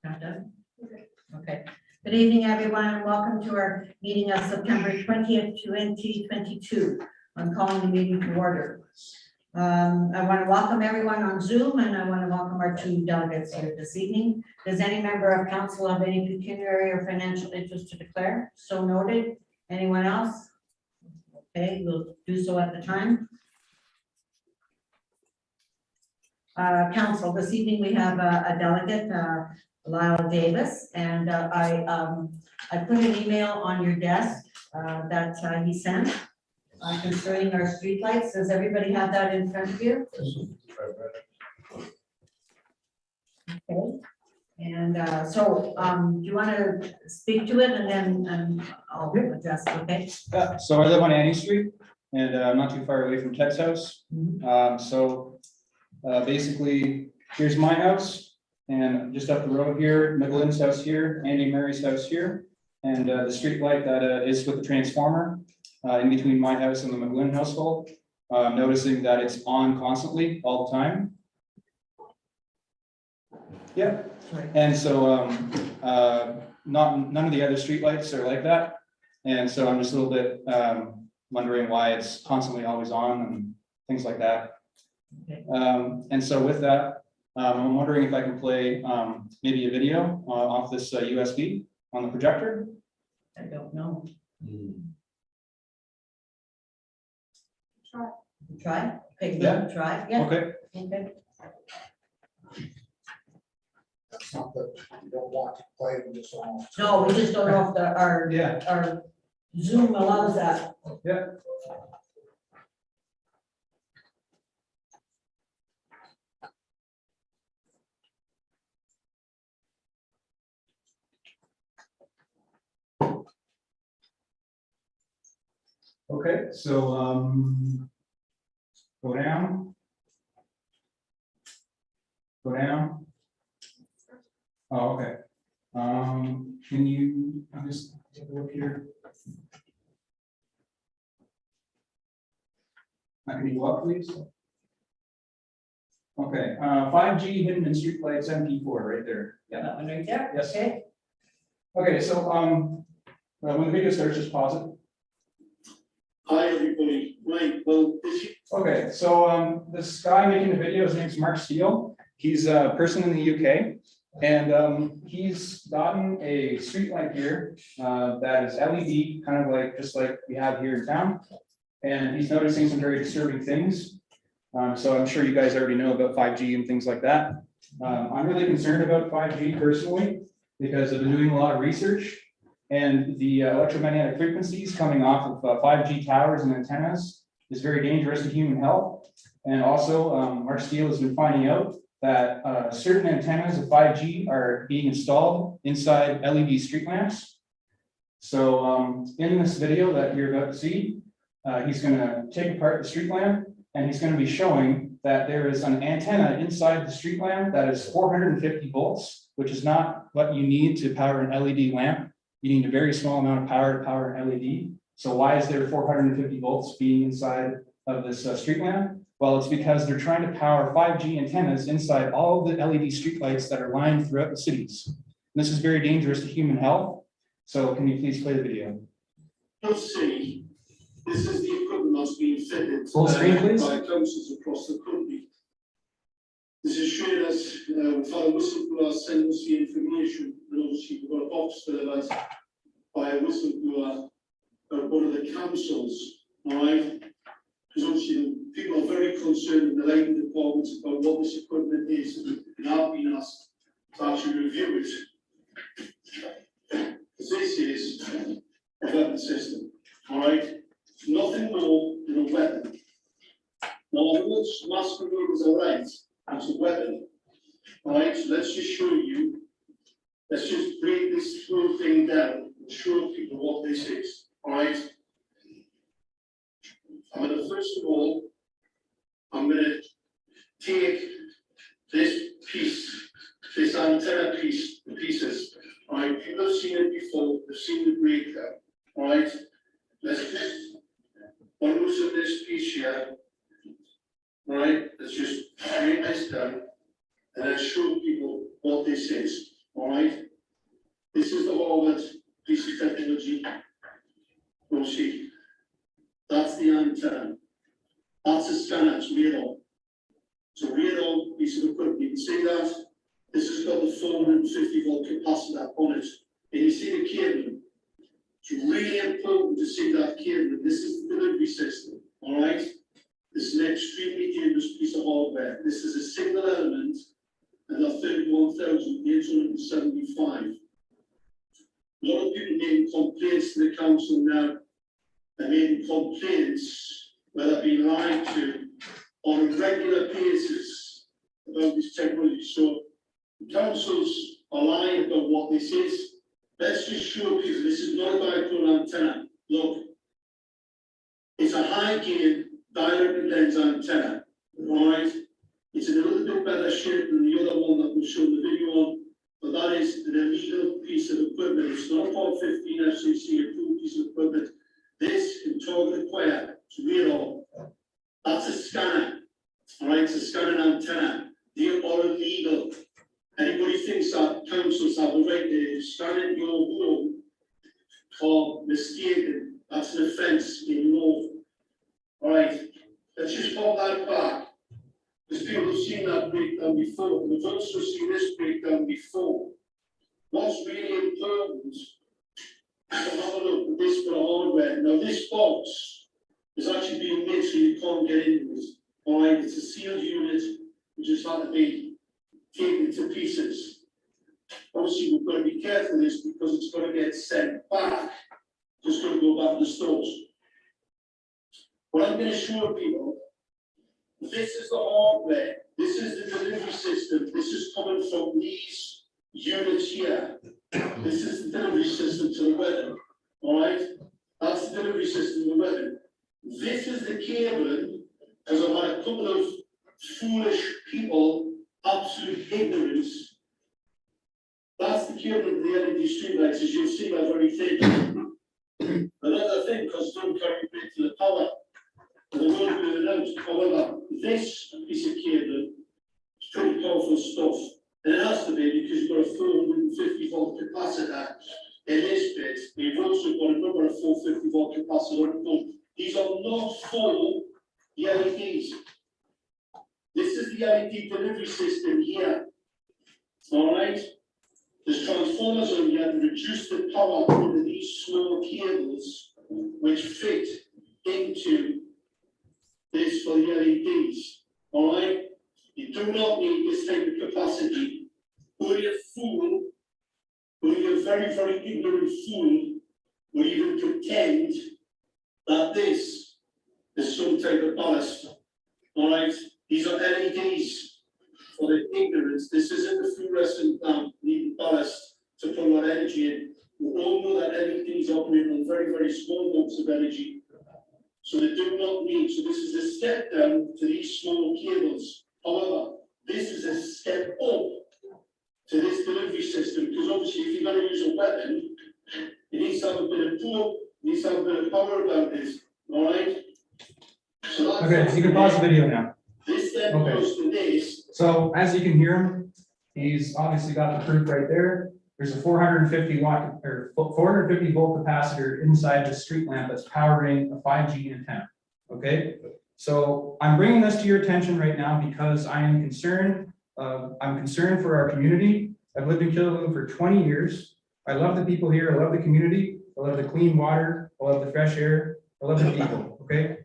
Not done? Okay. Good evening, everyone, and welcome to our meeting of September 20th, 2022. I'm calling the meeting to order. I want to welcome everyone on Zoom, and I want to welcome our two delegates here this evening. Does any member of council have any pecuniary or financial interest to declare? So noted. Anyone else? Okay, we'll do so at the time. Council, this evening we have a delegate, Lyle Davis, and I put an email on your desk that he sent concerning our streetlights. Does everybody have that in front of you? Okay. And so do you want to speak to it and then I'll address it, okay? Yeah, so I live on Annie Street and I'm not too far away from Ted's house. Basically, here's my house and just up the road here, McGlynn's house here, Andy and Mary's house here, and the street light that is with the transformer in between my house and the McGlynn household. Noticing that it's on constantly all the time. Yeah. Right. And so none of the other streetlights are like that. And so I'm just a little bit wondering why it's constantly always on and things like that. Okay. And so with that, I'm wondering if I can play maybe a video off this USB on the projector. I don't know. Try? Okay, Yeah. try. Yeah. Okay. Okay. That's not that you don't want to play with this on. No, we just don't know if our Zoom allows that. Yeah. Okay, so go down. Go down. Oh, okay. Can you, I'll just take a look here. Can you go up, please? Okay, 5G hidden in streetlights MP4 right there. Yeah. That one right there? Yes. Okay. Okay, so when the video starts, just pause it. Hi, everybody. Right, well, Okay, so this guy making the video, his name's Mark Steele. He's a person in the UK, and he's gotten a street light here that is LED, kind of like just like we have here in town. And he's noticing some very disturbing things. So I'm sure you guys already know about 5G and things like that. I'm really concerned about 5G personally because I've been doing a lot of research. And the electromagnetic frequencies coming off of 5G towers and antennas is very dangerous to human health. And also, Mark Steele has been finding out that certain antennas of 5G are being installed inside LED street lamps. So in this video that you're about to see, he's going to take apart the street lamp and he's going to be showing that there is an antenna inside the street lamp that is 450 volts, which is not what you need to power an LED lamp. You need a very small amount of power to power an LED. So why is there 450 volts being inside of this street lamp? Well, it's because they're trying to power 5G antennas inside all the LED streetlights that are lined throughout the cities. And this is very dangerous to human health. So can you please play the video? let's see, this is the equipment that's being fitted Full screen, please. by councils across the country. This is showing us, we've had a whistleblower send us the information, and obviously we've got a box fertilised by a whistleblower at one of the councils, all right? Because obviously people are very concerned in the lighting departments about what this equipment is, and I've been asked to actually review it. This is a weapon system, all right? Nothing more than a weapon. Now, which masquerades are right, it's a weapon, all right? So let's just show you. Let's just break this whole thing down and show people what this is, all right? I'm going to, first of all, I'm going to take this piece, this antenna piece, the pieces. All right, people have seen it before, they've seen the breakdown. all right? Let's just focus on this piece here, all right? Let's just break this down and then show people what this is, all right? This is the Harvard piece of technology. We'll see. That's the antenna. That's a scanner, it's radar. It's a radar piece of equipment. You can see that. This has got the 450 volt capacitor on it. And you see the cable. It's really important to see that cable. This is the delivery system, all right? This is an extremely dangerous piece of hardware. This is a single element and a 31,875. A lot of people making complaints to the council now. They're making complaints where they've been lied to on a regular basis about this technology. So the councils are lying about what this is. Let's just show people this is not a dipole antenna. Look, it's a high gain direct lens antenna. All right, it's in a little bit better shape than the other one that we'll show the video on, but that is an illegal piece of equipment. It's not a Part 15 FCC approved piece of equipment. This can target acquire, it's radar. That's a scanner. All right, it's a scanning antenna. They are illegal. Anybody thinks that councils have the right to scan in your home or mistaken, that's an offence in law. All right, let's just pop that back. Because people have seen that breakdown before. We've also seen this breakdown before. What's really important is to have a look at this for hardware. Now, this box is actually being made so you can't get into it. All right, it's a sealed unit, which has had to be taken to pieces. Obviously, we've got to be careful of this because it's going to get sent back. It's going to go back to the stores. What I'm going to show people, this is the hardware. This is the delivery system. This is coming from these units here. This is the delivery system to the weapon. All right? That's the delivery system to the weapon. This is the cabling, because I've had a couple of foolish people, absolute ignorance. That's the cabling of the LED streetlights, as you'll see, they're very thin. Another thing, because they don't carry weight to the power. They won't do it out. However, this piece of cable is pretty powerful stuff. And it has to be because you've got a 450 volt capacitor in this bit. You've also got another 450 volt capacitor on both. These are not full LEDs. This is the LED delivery system here. All right? There's transformers on here to reduce the power into these small cables which fit into this for the LEDs. All right? You do not need this type of capacity. Only a fool, only a very, very ignorant fool will even pretend that this is some type of ballast. All right? These are LEDs for the ignorance. This isn't the fluorescent lamp needing ballast to put a lot of energy in. We all know that LEDs operate on very, very small amounts of energy. So they do not need, so this is a step down to these small cables. However, this is a step up to this delivery system, because obviously if you're going to use a weapon, it needs to have a bit of pull, it needs to have a bit of power about this, all right? So that's Okay, so you can pause the video now. This then Okay. goes to this. So as you can hear him, he's obviously got the proof right there. There's a 450 watt or 450 volt capacitor inside the street lamp that's powering a 5G antenna. Okay, so I'm bringing this to your attention right now because I am concerned. I'm concerned for our community. I've lived in Killaloe for 20 years. I love the people here. I love the community. I love the clean water. I love the fresh air. I love the people. Okay,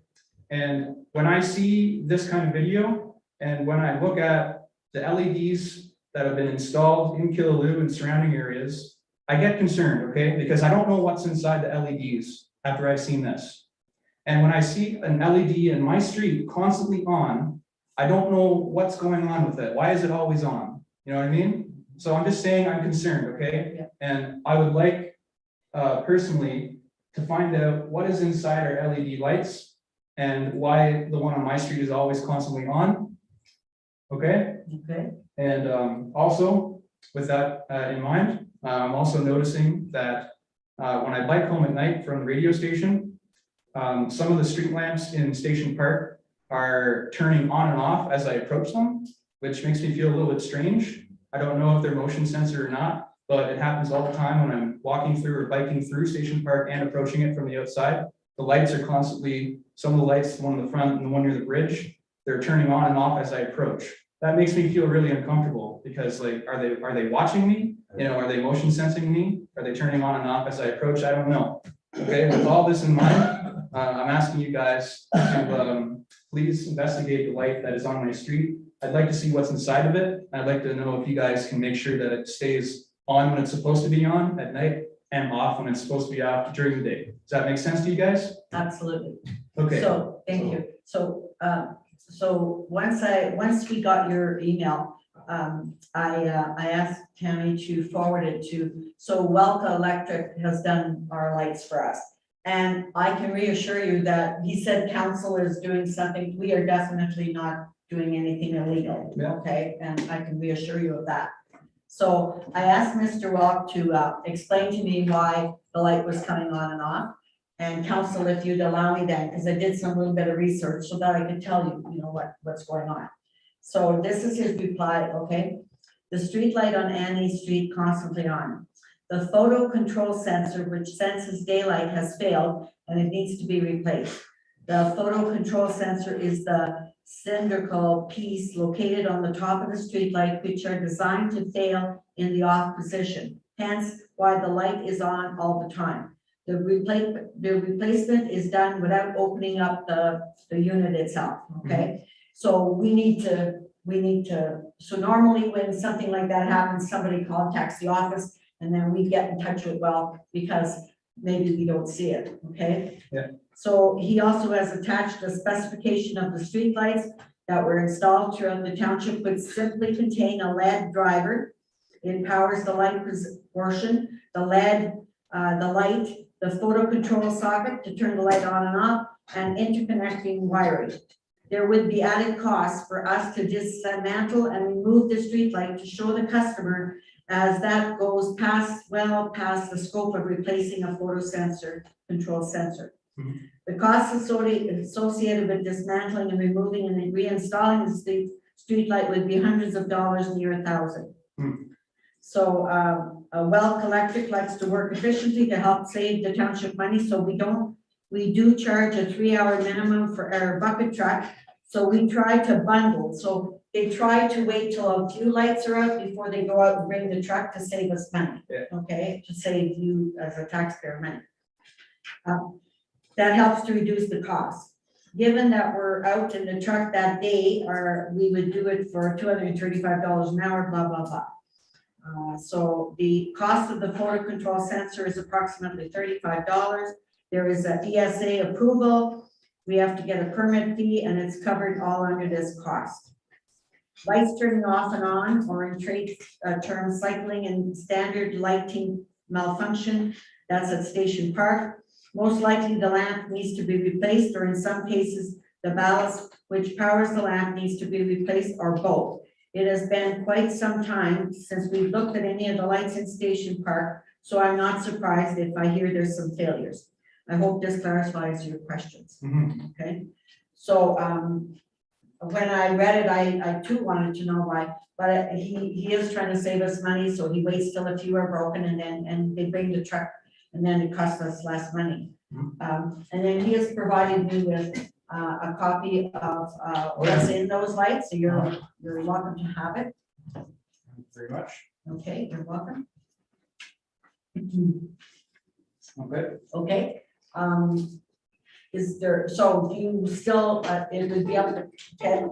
and when I see this kind of video, and when I look at the LEDs that have been installed in Killaloe and surrounding areas, I get concerned, okay? Because I don't know what's inside the LEDs after I've seen this. And when I see an LED in my street constantly on, I don't know what's going on with it. Why is it always on? You know what I mean? So I'm just saying I'm concerned, okay? Yeah. And I would like personally to find out what is inside our LED lights and why the one on my street is always constantly on. Okay? Okay. And also, with that in mind, I'm also noticing that when I bike home at night from the radio station, some of the street lamps in Station Park are turning on and off as I approach them, which makes me feel a little bit strange. I don't know if they're motion sensor or not, but it happens all the time when I'm walking through or biking through Station Park and approaching it from the outside. The lights are constantly, some of the lights, the one in the front and the one near the bridge, they're turning on and off as I approach. That makes me feel really uncomfortable because like, are they watching me? You know, are they motion sensing me? Are they turning on and off as I approach? I don't know. Okay, with all this in mind, I'm asking you guys to please investigate the light that is on my street. I'd like to see what's inside of it. I'd like to know if you guys can make sure that it stays on when it's supposed to be on at night and off when it's supposed to be off during the day. Does that make sense to you guys? Absolutely. Okay. So, thank you. So, once we got your email, I asked Tammy to forward it to, so Welka Electric has done our lights for us. And I can reassure you that he said council is doing something, we are definitely not doing anything illegal, Yeah. okay? And I can reassure you of that. So I asked Mr. Welk to explain to me why the light was coming on and off. And council, if you'd allow me then, because I did some little bit of research so that I could tell you, you know, what's going on. So this is his reply, okay? The street light on Annie Street constantly on. The photo control sensor, which senses daylight, has failed and it needs to be replaced. The photo control sensor is the cylindrical piece located on the top of the street light, which are designed to fail in the off position. Hence why the light is on all the time. The replacement is done without opening up the unit itself, okay? So we need to, so normally when something like that happens, somebody contacts the office and then we get in touch with Well because maybe we don't see it, okay? Yeah. So he also has attached a specification of the street lights that were installed throughout the township, which simply contain a LED driver. It powers the light portion, the LED, the light, the photo control socket to turn the light on and off, and interconnecting wiring. There would be added costs for us to dismantle and remove the street light to show the customer, as that goes well past the scope of replacing a photo sensor, control sensor. Mhm. The costs associated with dismantling and removing and then reinstalling the street light would be hundreds of dollars, near $1,000. So Well Electric likes to work efficiently to help save the township money. So we do charge a 3-hour minimum for our bucket truck. So we try to bundle. So they try to wait till a few lights are out before they go out and bring the truck to save us money. Yeah. Okay, to save you as a taxpayer money. That helps to reduce the cost. Given that we're out in the truck that day, we would do it for $235 an hour, blah, blah, blah. So the cost of the photo control sensor is approximately $35. There is a ESA approval. We have to get a permit fee and it's covered all under this cost. Lights turning off and on, or in trade terms, cycling and standard lighting malfunction. That's at Station Park. Most likely the lamp needs to be replaced, or in some cases, the ballast which powers the lamp needs to be replaced, or both. It has been quite some time since we've looked at any of the lights in Station Park, so I'm not surprised if I hear there's some failures. I hope this clarifies your questions. Okay, so when I read it, I too wanted to know why, but he is trying to save us money, so he waits till a few are broken and they bring the truck, and then it costs us less money. And then he has provided me with a copy of what's in those lights, so you're welcome to have it. Thank you very much. Okay, you're welcome. Okay. Okay. Is there, so do you still, it would be up to Ted,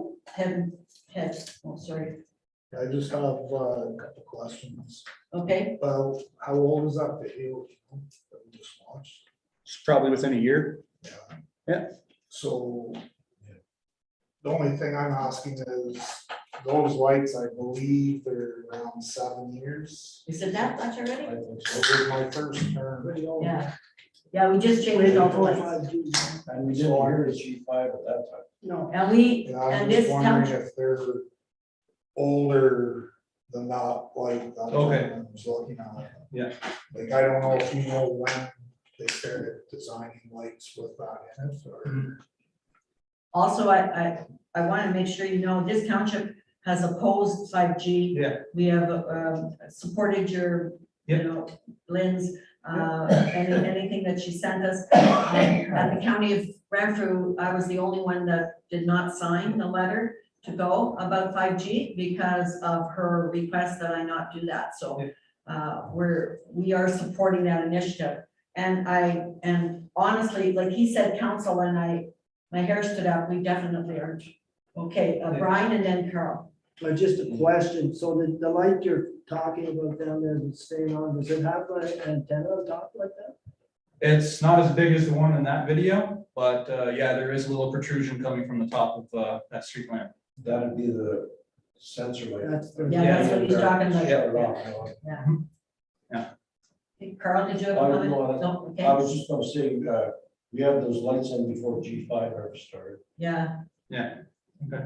oh, sorry. I just have a couple questions. Okay, Well, how old is that video that we just watched? It's probably within a year. Yeah. So the only thing I'm asking is, those lights, I believe they're around 7 years. is it that much already? So this is my first term. Yeah. Yeah, we just changed all the lights. And we didn't hear the chief five at that time. No, and we, And I'm and just this wondering township, if they're older than that light. That's what Okay. I was looking at. Yeah. Like, I don't know if you know when they started designing lights with that in it, or. Also, I want to make sure you know, this township has opposed 5G. Yeah. We have supported your, Yeah. Lynn's, anything that she sent us. At the county of Renfrew, I was the only one that did not sign the letter to go about 5G because of her request that I not do that. So we are supporting that initiative. And honestly, like he said, council, and my hair stood up, we definitely aren't. Okay, Brian and then Carol. Just a question, so the light you're talking about down there that's staying on, does it have an antenna on top like that? It's not as big as the one in that video, but yeah, there is a little protrusion coming from the top of that street lamp. That'd be the sensor light. That's the. Yeah, that's what he's talking about. Shut it off. Yeah. Hey, Carl, did you have a I comment? don't No, okay. I was just gonna say, we have those lights in before G5 ever started. Yeah, Yeah, okay.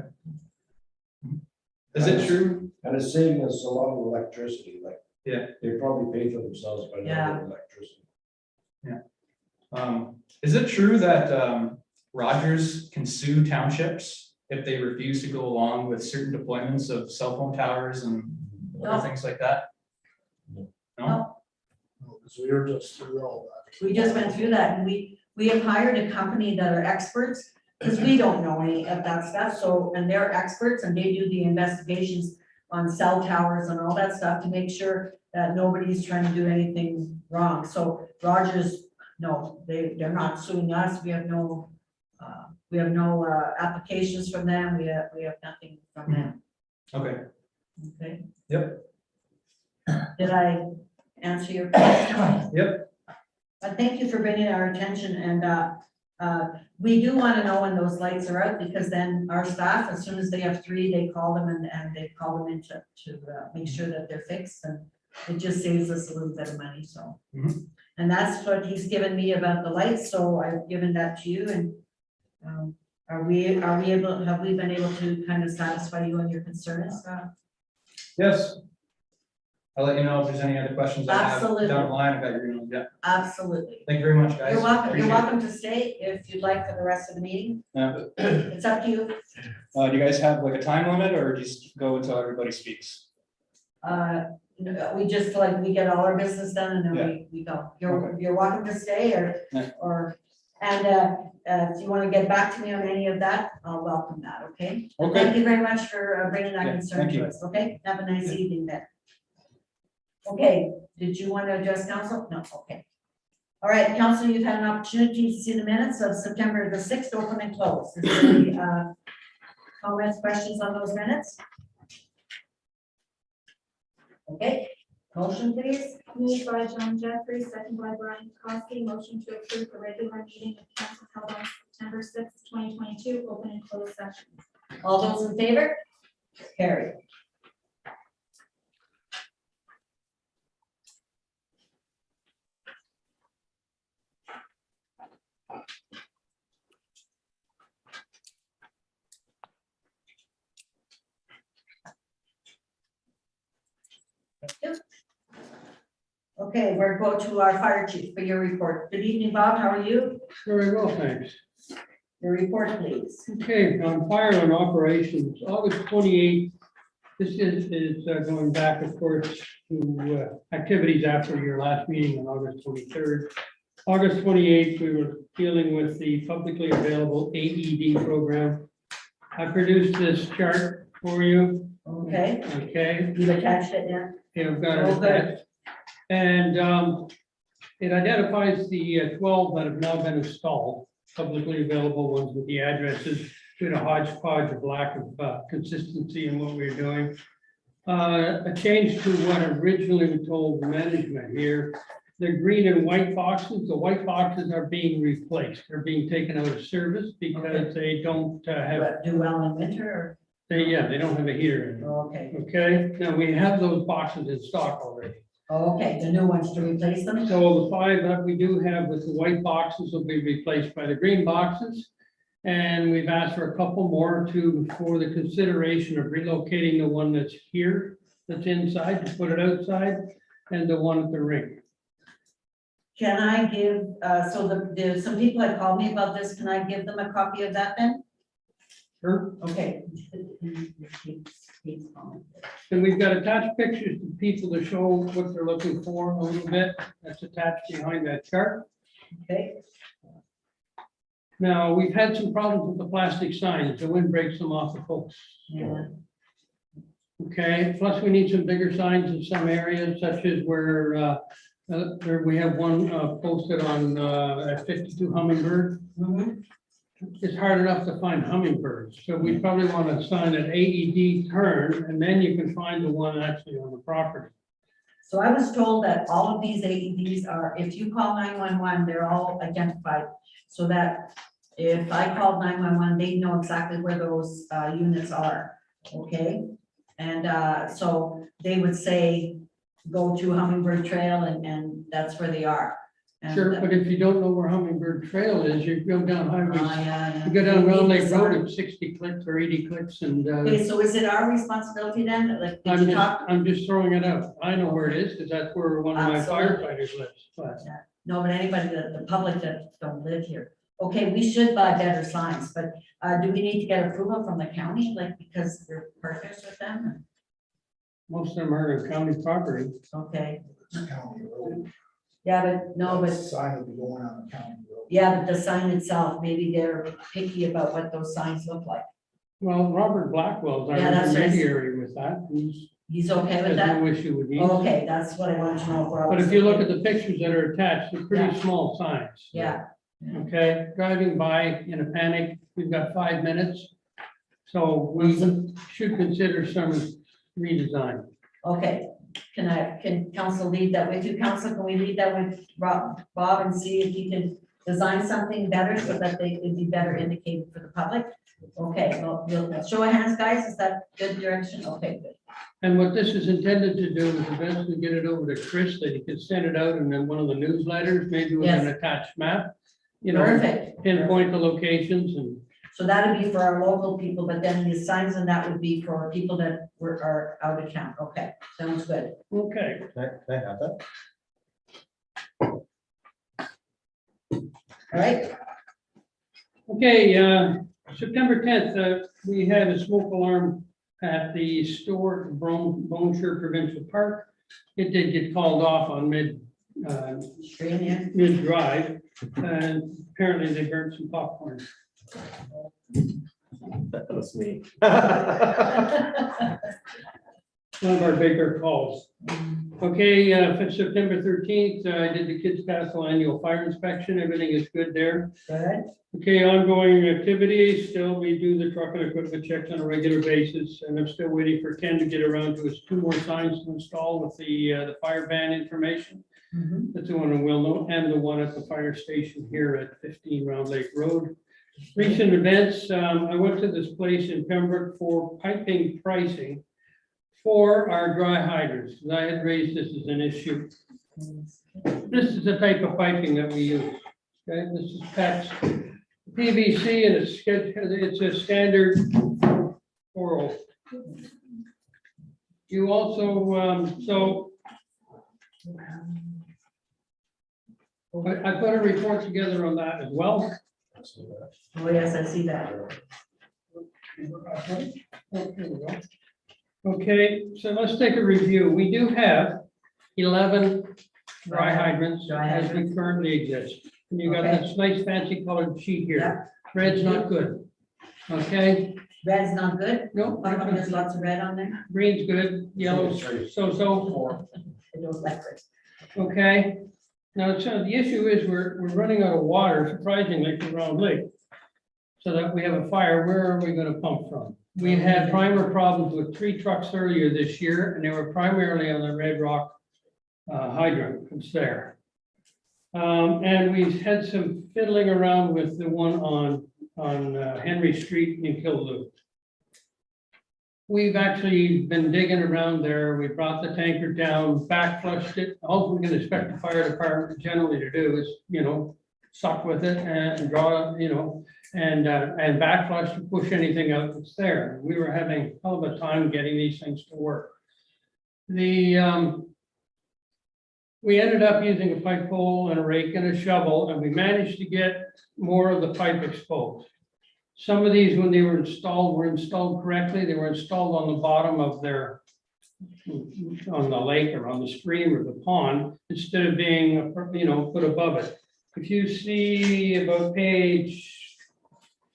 Is it true? And it's saving us a lot of electricity, like. Yeah. They probably pay for themselves by Yeah. not electricity. Is it true that Rogers can sue townships if they refuse to go along with certain deployments of cell phone towers and other No. things like that? No? No. Because we were just through all that. we just went through that, and we have hired a company that are experts, because we don't know any of that stuff, so, and they're experts, and they do the investigations on cell towers and all that stuff to make sure that nobody's trying to do anything wrong. So Rogers, no, they're not suing us, we have no applications from them, we have nothing from them, Okay, okay? Yep. Did I answer your question? Yep. But thank you for bringing our attention, and we do want to know when those lights are out, because then our staff, as soon as they have 3, they call them and they call them in to make sure that they're fixed, and it just saves us a little bit of money, so. Mhm. And that's what he's given me about the lights, so I've given that to you, and have we been able to kind of satisfy you on your concerns? yes. I'll let you know if there's any other questions I have Absolutely. down the line. I got your email, yeah. Absolutely. Thank you very much, guys. You're welcome, Appreciate you're it. welcome to stay if you'd like for the rest of the meeting. Yeah. It's up to you. Do you guys have like a time limit or just go until everybody speaks? No, we just like, we get all our business done and then we go. You're welcome to stay Yeah. and if you want to get back to me on any of that, I'll welcome that, okay? Okay. Thank you very much for bringing that Yeah, concern thank to you. us, okay? Have a nice evening then. Okay, did you want to address council? No, okay. All right, council, you've had an opportunity to see the minutes of September the 6th, open and closed. Is there any comments, questions on those minutes? Okay, motion please. Moved by John Jeffrey, second by Brian Kosky, motion to approve the regular meeting of council held on September 6th, 2022, open and closed session. All those in favor? Carried. Okay, we're going to our fire chief for your report. Good evening, Bob. How are you? Very well, thanks. Your report, please. Okay, on fire and operations, August 28th. This is going back, of course, to activities after your last meeting on August 23rd. August 28th, we were dealing with the publicly available AED program. I produced this chart for you. Okay, Okay. you've attached it, yeah? Yeah, I've got Oh, it good. attached. And it identifies the 12 that have now been installed, publicly available ones with the addresses, due to hodgepodge of lack of consistency in what we're doing. A change to what originally we told management here. The green and white boxes, the white boxes are being replaced. They're being taken out of service because they don't have, Do well in winter they don't have a heater in them. or, okay, Okay, now we have those boxes in stock already. okay, the new ones to replace them? So the 5 that we do have with the white boxes will be replaced by the green boxes. And we've asked for a couple more for the consideration of relocating the one that's here, that's inside, to put it outside. and the one at the ring. Can I give, there's some people have called me about this, can I give them a copy of that then? Sure. Okay. And we've got attached pictures to people to show what they're looking for a little bit. That's attached behind that chart. Okay, Now, we've had some problems with the plastic signs. The wind breaks them off the posts. yeah, Okay, plus we need some bigger signs in some areas such as where we have one posted on at 52 Hummingbird. mhm. It's hard enough to find hummingbirds, so we probably want to sign an AED turn, and then you can find the one actually on the property. So I was told that all of these AEDs are, if you call 911, they're all identified. So that if I called 911, they know exactly where those units are, okay? And so they would say, go to Hummingbird Trail and that's where they are. And, Sure, but if you don't know where Hummingbird Trail is, you go down highway, yeah. you go down Round Lake Sorry. Road at 60 clicks or 80 clicks, and Okay, so is it our responsibility then? Like, did you talk? I'm just throwing it out. I know where it is, because that's where one of my Absolutely. firefighters lives, but. No, but anybody, the public that don't live here. Okay, we should buy better signs, but do we need to get approval from the county, like, because we're partners with them? Most of them are in county property. Okay, It's county road. yeah, but no, That but, Sign will be going on the county road. yeah, but the sign itself, maybe they're picky about what those signs look like. Well, Robert Blackwell's our Yeah, that's right. intermediary with that. He's okay with Has that? no issue with these. Okay, that's what I wanted to know. But if you look at the pictures that are attached, they're pretty Yeah. small signs. Yeah, Okay, driving by in a panic, we've got 5 minutes. So we should consider some redesign. okay. Can council lead that with you? Council, can we lead that with Bob and see if he can design something better so that they can be better indicated for the public? Okay, well, show of hands, guys, is that good direction? Okay, good. And what this is intended to do is eventually get it over to Chris, that he can send it out and then one of the newsletters, maybe with an Yes. attached map. You know, Perfect. pinpoint the locations and, So that'd be for our local people, but then the signs and that would be for people that are out of town. Okay, sounds good. okay. Can I have that? All right, Okay, September 10th, we had a smoke alarm at the store at Bone Shore Provincial Park. It did get called off on stream in. mid-drive, and apparently they burned some popcorn. That was me. One of our bigger calls. Okay, for September 13th, I did the Kids Castle annual fire inspection. Everything is good there. Good. Okay, ongoing activities, still we do the truck and equipment checks on a regular basis, and I'm still waiting for Ken to get around to his 2 more signs to install with the fire ban information. Mhm. That's the one in Willow and the one at the fire station here at 15 Round Lake Road. Recent events, I went to this place in Pembroke for piping pricing for our dry hydrants, because I had raised this as an issue. This is the type of piping that we use. Okay, this is PEX PVC, and it's a standard oral. You also, I put a report together on that as well. Oh, yes, I see that. Okay, so let's take a review. We do have 11 dry hydrants Dry as we hydrants. currently exist. And you got Okay. this nice fancy colored sheet Yeah. here. Red's not good. Okay, Red's not good? no, How come there's lots of red on there? green's good, yellow's so. I don't like red. Okay, now, so the issue is we're running out of water surprisingly from Round Lake. So that we have a fire, where are we gonna pump from? We had primer problems with 3 trucks earlier this year, and they were primarily on the Red Rock hydrant, it's there. And we've had some fiddling around with the one on Henry Street in Killaloe. We've actually been digging around there. We brought the tanker down, back flushed it. All we can expect the fire department generally to do is, suck with it and draw, and back flush to push anything out that's there. We were having a hell of a time getting these things to work. The We ended up using a pipe pole and a rake and a shovel, and we managed to get more of the pipe exposed. Some of these, when they were installed correctly. They were installed on the bottom of their, on the lake or on the stream or the pond, instead of being, put above it. If you see about page.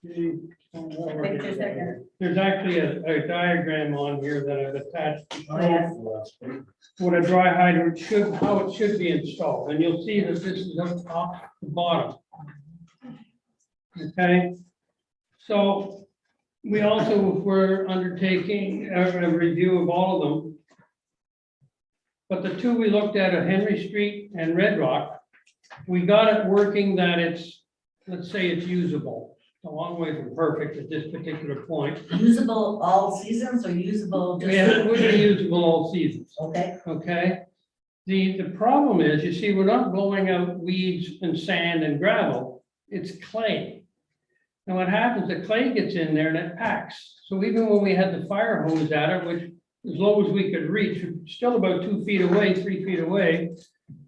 Pictures there. There's actually a diagram on here that I've attached. to Oh, yes. What a dry hydrant should, how it should be installed, and you'll see that this is up top, the bottom. Okay, so we also were undertaking a review of all of them. But the two we looked at are Henry Street and Red Rock. We got it working that it's, let's say it's usable. A long way from perfect at this particular point. Usable all seasons or usable just? Yeah, it would be usable all seasons. Okay, Okay, the problem is, you see, we're not blowing out weeds and sand and gravel, it's clay. And what happens, the clay gets in there and it packs. So even when we had the fire hose at it, which as low as we could reach, still about 2 feet away, 3 feet away.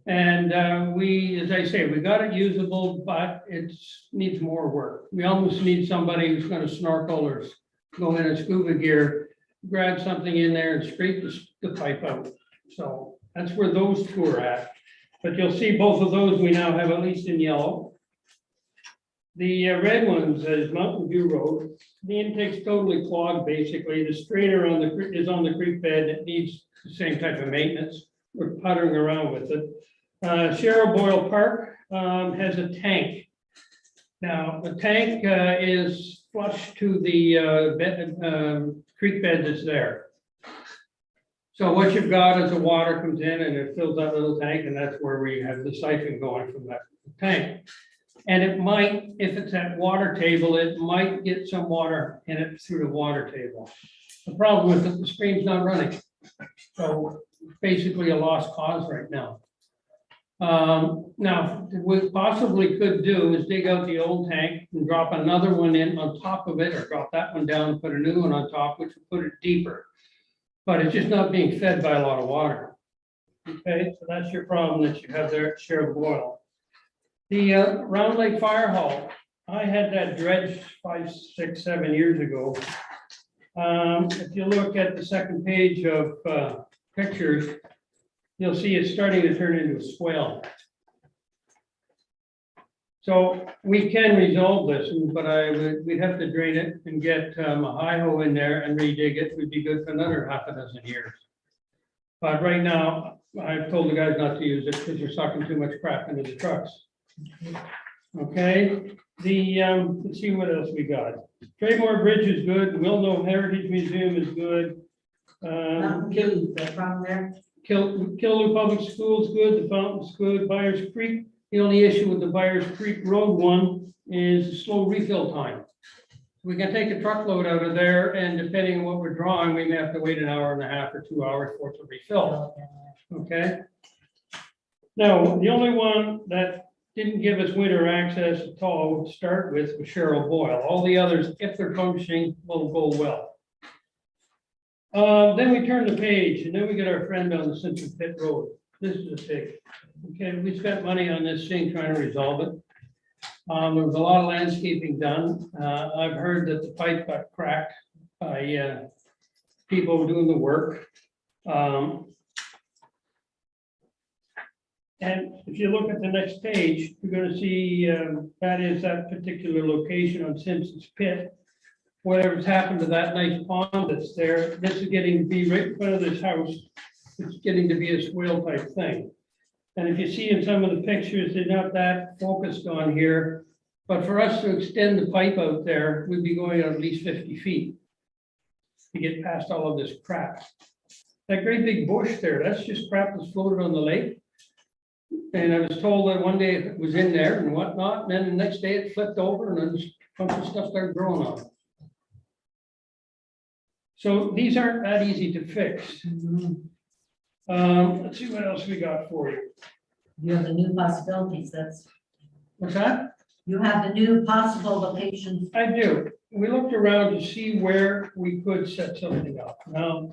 And we, as I say, we got it usable, but it needs more work. We almost need somebody who's gonna snorkel or go in a scuba gear, grab something in there and scrape the pipe out. So that's where those two are at. But you'll see both of those we now have at least in yellow. The red ones is Mountain View Road. The intake's totally clogged, basically. The strainer is on the creek bed. It needs the same type of maintenance. We're puttering around with it. Cheryl Boyle Park has a tank. Now, the tank is flush to the creek bed that's there. So what you've got is the water comes in and it fills that little tank, and that's where we have the siphon going from that tank. And it might, if it's at water table, it might get some water in it through the water table. The problem is that the stream's not running. So basically a lost cause right now. Now, what we possibly could do is dig out the old tank and drop another one in on top of it, or drop that one down and put a new one on top, which would put it deeper. But it's just not being fed by a lot of water. Okay, so that's your problem that you have there at Cheryl Boyle. The Round Lake Fire Hall, I had that dredged 5, 6, 7 years ago. If you look at the second page of pictures, you'll see it's starting to turn into a swale. So we can resolve this, but we'd have to drain it and get a hi-ho in there and redig it. Would be good for another half a dozen years. But right now, I've told the guys not to use it because they're sucking too much crap into the trucks. Okay, let's see what else we got. Traymore Bridge is good. Wilno Heritage Museum is good. the problem there. Killdeer Public School is good. The Fountain's good. Byers Creek. The only issue with the Byers Creek Road one is the slow refill time. We can take a truckload out of there, and depending on what we're drawing, we may have to wait an hour and a half or 2 hours for it to refill. Okay. Now, the only one that didn't give us winter access at all to start with was Cheryl Boyle. All the others, if they're functioning, will go well. Then we turn the page, and then we get our friend on the Central Pit Road. This is a pig. Okay, we spent money on this thing trying to resolve it. There was a lot of landscaping done. I've heard that the pipe got cracked by people doing the work. And if you look at the next page, you're going to see that is that particular location on Simpson's Pit. Whatever's happened to that nice pond that's there, this is getting to be right in front of this house. It's getting to be a swale type thing. And if you see in some of the pictures, they're not that focused on here. But for us to extend the pipe out there, we'd be going at least 50 feet to get past all of this crap. That great big bush there, that's just crap that's floated on the lake. And I was told that one day it was in there and whatnot, and then the next day it flipped over and then a bunch of stuff started growing on it. So these aren't that easy to fix. Let's see what else we got for you. You have the new possibilities, that's, What's that? you have the new possible locations. I do. We looked around to see where we could set something up. Now,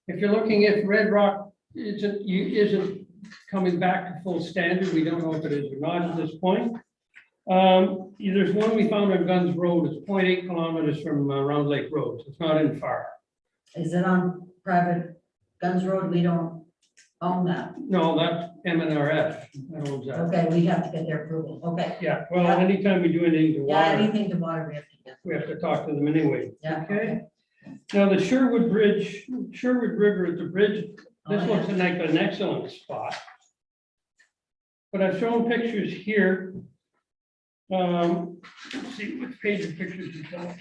if you're looking at Red Rock, isn't coming back to full standard. We don't know if it is or not at this point. There's one we found on Guns Road. It's 0.8 kilometers from Round Lake Road. So it's not in far. Is it on private Guns Road? We don't own that. No, that's MNRF. That owns that. Okay, we have to get their approval. Okay. Yeah, well, anytime we do anything to Yeah, water, anything to water, we have to get. we have to talk to them anyway. Yeah, Okay. Now, the Sherwood Bridge, Sherwood River is the bridge. This Oh, looks yeah. like an excellent spot. But I've shown pictures here. Let's see which page of pictures you got.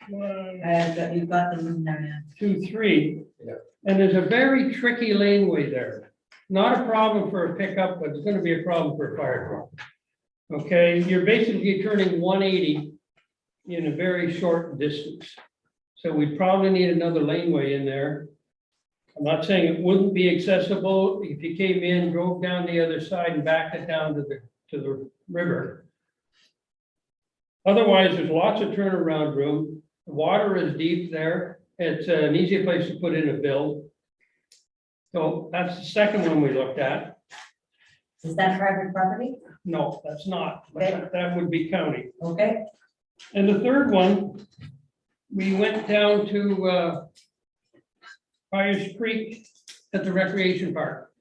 One, You've got them in there, 2, 3. Yeah. And there's a very tricky laneway there. Not a problem for a pickup, but it's gonna be a problem for a fire truck. Okay, you're basically turning 180 in a very short distance. So we probably need another laneway in there. I'm not saying it wouldn't be accessible if you came in, drove down the other side and backed it down to the river. Otherwise, there's lots of turnaround room. The water is deep there. It's an easy place to put in a build. So that's the second one we looked at. yeah. Is that private property? No, that's not. Okay. That would be county. Okay, And the third one, we went down to Fires Creek at the recreation park.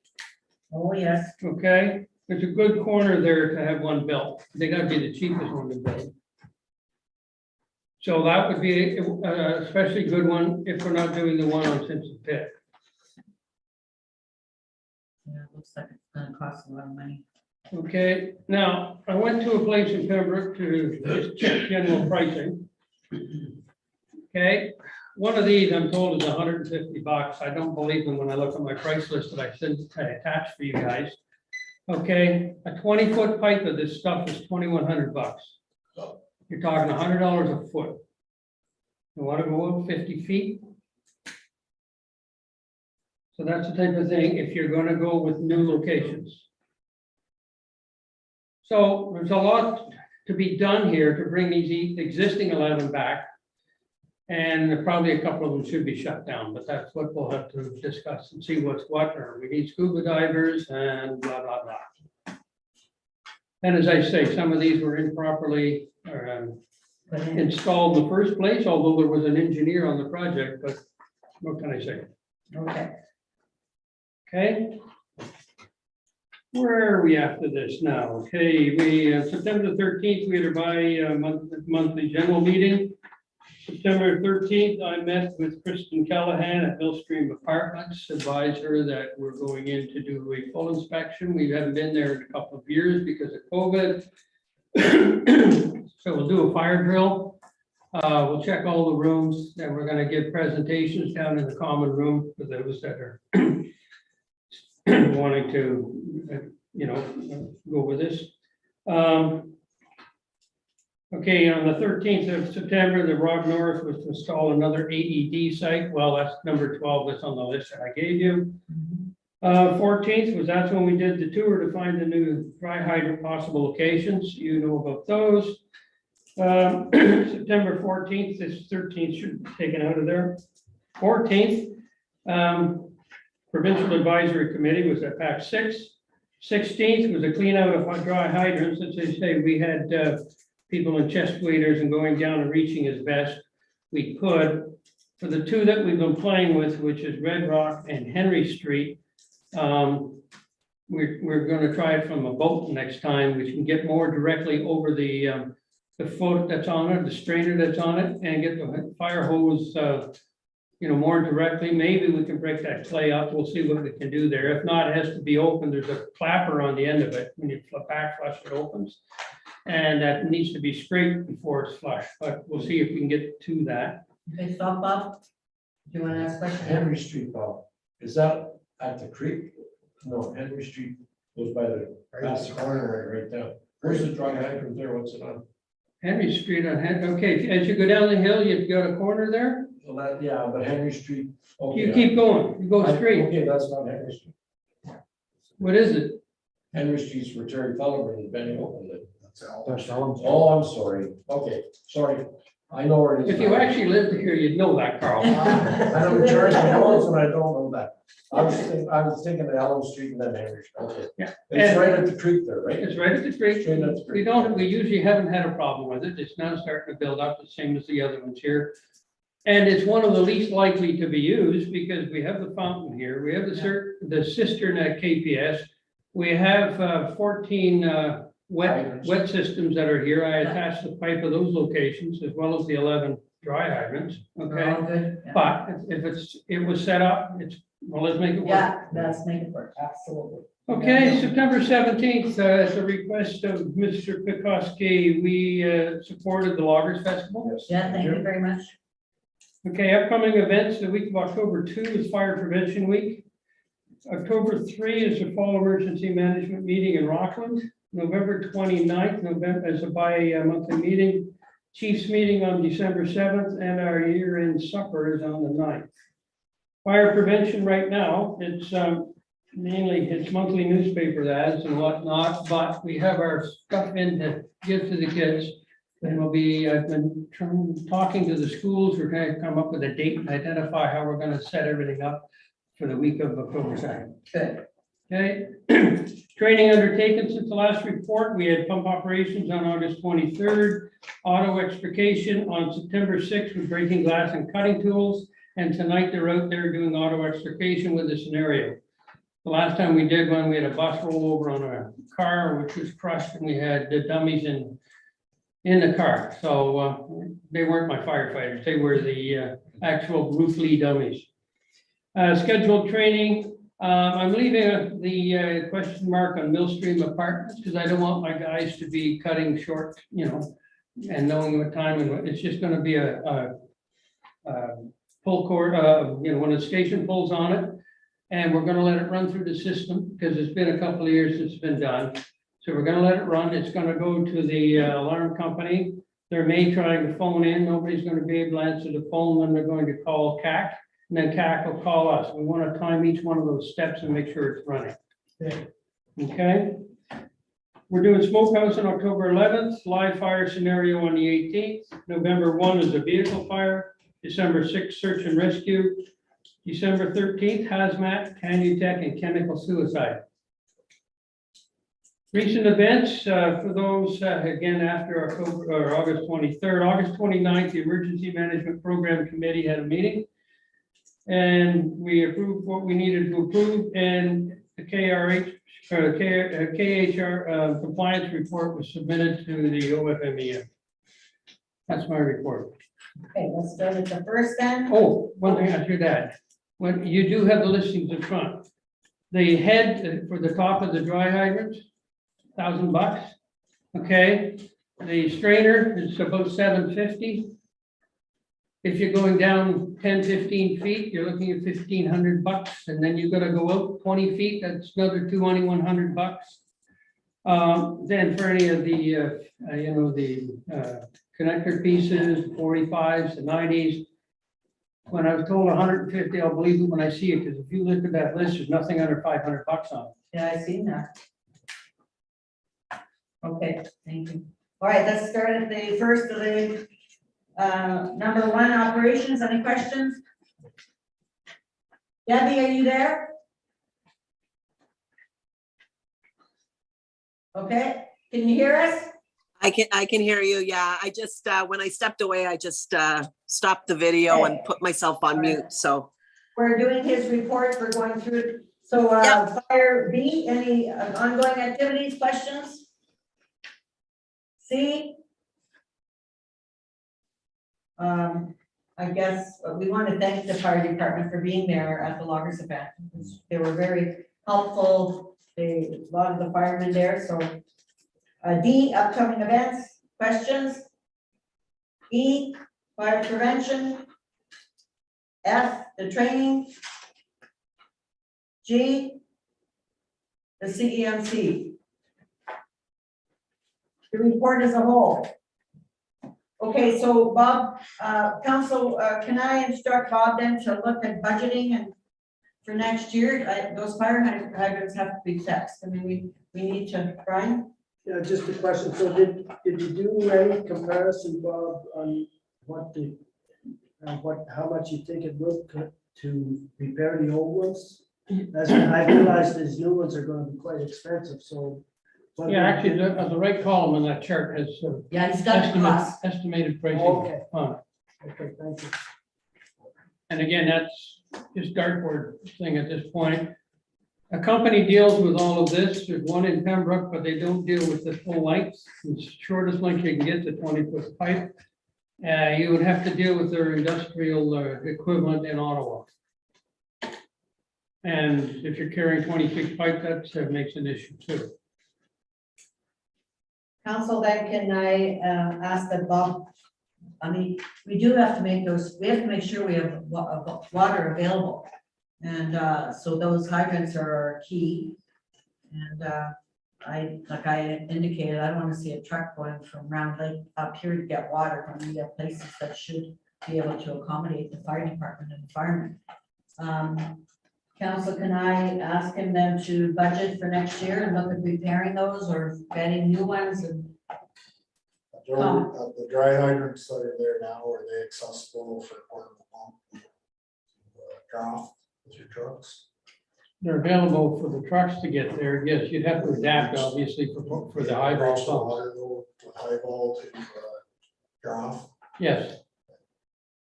oh, yes. Okay, there's a good corner there to have one built. They gotta be the cheapest one to build. So that would be a especially good one if we're not doing the one on Simpson Pit. Yeah, it looks like it's gonna cost a lot of money. Okay, now, I went to a place in Pembroke to just check general pricing. Okay, one of these I'm told is $150. I don't believe them when I look at my price list that I attached for you guys. Okay, a 20-foot pipe of this stuff is $2,100. You're talking $100 a foot. You want to go up 50 feet? So that's the type of thing if you're going to go with new locations. So there's a lot to be done here to bring these existing 11 back. And probably a couple of them should be shut down, but that's what we'll have to discuss and see what's what, or we need scuba divers and blah, blah, blah. And as I say, some of these were improperly But in- installed in the first place, although there was an engineer on the project, but what can I say? Okay, Okay. Where are we after this now? Okay, September 13th, we had our monthly general meeting. September 13th, I met with Kristen Callahan at Millstream Apartments, advised her that we're going in to do a full inspection. We haven't been there in a couple of years because of COVID. So we'll do a fire drill. We'll check all the rooms, and we're gonna give presentations down in the common room for those that are wanting to, go with this. Okay, on the 13th of September, the Rob North was to install another AED site. Well, that's number 12 that's on the list that I gave you. 14th was, that's when we did the tour to find the new dry hydrant possible locations. You know about those. September 14th, this 13th should be taken out of there. 14th, Provincial Advisory Committee was at PAC 6. 16th was a clean out of dry hydrants. As I say, we had people in chest waders and going down and reaching as best we could. For the two that we've been playing with, which is Red Rock and Henry Street, we're going to try it from a boat next time. We can get more directly over the foot that's on it, the strainer that's on it, and get the fire hose, more directly. Maybe we can break that clay up. We'll see what we can do there. If not, it has to be open. There's a clapper on the end of it. When you back flush, it opens. And that needs to be scraped before it's flushed, but we'll see if we can get to that. okay, stop, Bob. Do you want to ask a question? Henry Street, Bob, is that at the creek? No, Henry Street goes by the, past the corner right down. Where's the dry hydrant there? What's it on? Henry Street on okay, as you go down the hill, you've got a corner there. Well, that, yeah, but Henry Street. You okay, keep going, you go straight. Okay, that's not Henry Street. What is it? Henry Street's where Terry Fellerman is bending over it. That's all. Oh, I'm sorry. Okay, sorry. I know where it is. If you actually lived here, you'd know that, Carl. I don't charge my loans and I don't know that. I was thinking of Allen Street and then Henry Street. Okay. Yeah. It's right at the creek there, right? It's right at the creek. Straight at the creek. We usually haven't had a problem with it. It's now starting to build up, the same as the other ones here. And it's one of the least likely to be used because we have the fountain here. We have the cistern at KPS. We have 14 wet systems that are here. I attached the pipe of those locations as well as the 11 dry hydrants, We're all okay? good. Yeah. But it was set up, well, let's make it work. Yeah, let's make it work, absolutely. Okay, September 17th, at the request of Mr. Pikoski, we supported the Loggers Festival. Yeah, thank you very much. Okay, upcoming events, the week of October 2 is Fire Prevention Week. October 3 is the Fall Emergency Management Meeting in Rockland. November 29th, November is a bi-monthly meeting. Chiefs meeting on December 7th, and our year-end supper is on the 9th. Fire prevention right now, it's mainly it's monthly newspaper ads and whatnot, but we have our stuff in to give to the kids. And I've been talking to the schools. We're going to come up with a date and identify how we're going to set everything up for the week of October 2nd. Good. Okay, training undertaken since the last report. We had pump operations on August 23rd, auto extrication on September 6th with breaking glass and cutting tools. And tonight they're out there doing auto extrication with the scenario. The last time we did one, we had a bus roll over on a car which was crushed, and we had the dummies in the car. So they weren't my firefighters. They were the actual roof lead dummies. Scheduled training. I'm leaving the question mark on Millstream Apartments because I don't want my guys to be cutting short, and knowing what time, and it's just going to be a full court, when the station pulls on it, and we're going to let it run through the system because it's been a couple of years since it's been done. So we're going to let it run. It's going to go to the alarm company. They're trying to phone in. Nobody's going to be able to answer the phone when they're going to call CAC. And then CAC will call us. We want to time each one of those steps and make sure it's running. Okay. We're doing smokehouse on October 11th, live fire scenario on the 18th. November 1 is a vehicle fire. December 6th, search and rescue. December 13th, hazmat, Canutech, and chemical suicide. Recent events for those, again, after October or August 23rd, August 29th, the Emergency Management Program Committee had a meeting. And we approved what we needed to approve, and the KHR compliance report was submitted to the OFMEM. That's my report. Okay, let's start at the first then. Oh, one thing I should add, when you do have the listings in front, the head for the top of the dry hydrants, $1,000. Okay, the strainer is about $750. If you're going down 10, 15 feet, you're looking at $1,500, and then you've got to go out 20 feet. That's another $2,100. Then for any of the, the connector pieces, 45s, the 90s. When I was told 150, I'll believe it when I see it, because if you look at that list, there's nothing under $500 on it. Yeah, I seen that. Okay, thank you. All right, let's start at the first of the number 1, operations. Any questions? Debbie, are you there? Okay, can you hear us? I can hear you. Yeah, I just when I stepped away, I just stopped the video and put myself on mute. So We're doing his report. We're going through it. So Yep. fire B, any ongoing activities, questions? C? I guess we want to thank the fire department for being there at the loggers event. They were very helpful. A lot of the firemen there. So D, upcoming events, questions? E, fire prevention. F, the training. G, the CEMC. The report as a whole. Okay, so Bob, council, can I instruct Bob then to look at budgeting and for next year, those fire hydrants have to be fixed. I mean, we need to, Brian? Yeah, just a question. So did you do any comparison, Bob, on how much you think it would to repair the old ones? As I realize these new ones are gonna be quite expensive, so. Yeah, actually, the right column in that chart has Yeah, he's got the cost. estimated pricing Okay. on it. Okay, thank you. And again, that's just dartboard thing at this point. A company deals with all of this. There's one in Pembroke, but they don't deal with the full length. The shortest length you can get to 20-foot pipe. You would have to deal with their industrial equivalent in Ottawa. And if you're carrying 20-foot pipe, that makes an issue too. Council, then can I ask that Bob, I mean, we do have to make those, we have to make sure we have water available. And so those hydrants are key. And like I indicated, I don't want to see a truck going from Round Lake up here to get water when we have places that should be able to accommodate the fire department and the firemen. Council, can I ask him then to budget for next year and look at repairing those or getting new ones and The dry hydrants that are there now, are they accessible for portable pump? Draft with your trucks? They're available for the trucks to get there. Yes, you'd have to adapt obviously for the high vol Reach the pumps. water though, with high vol to draft. Yes,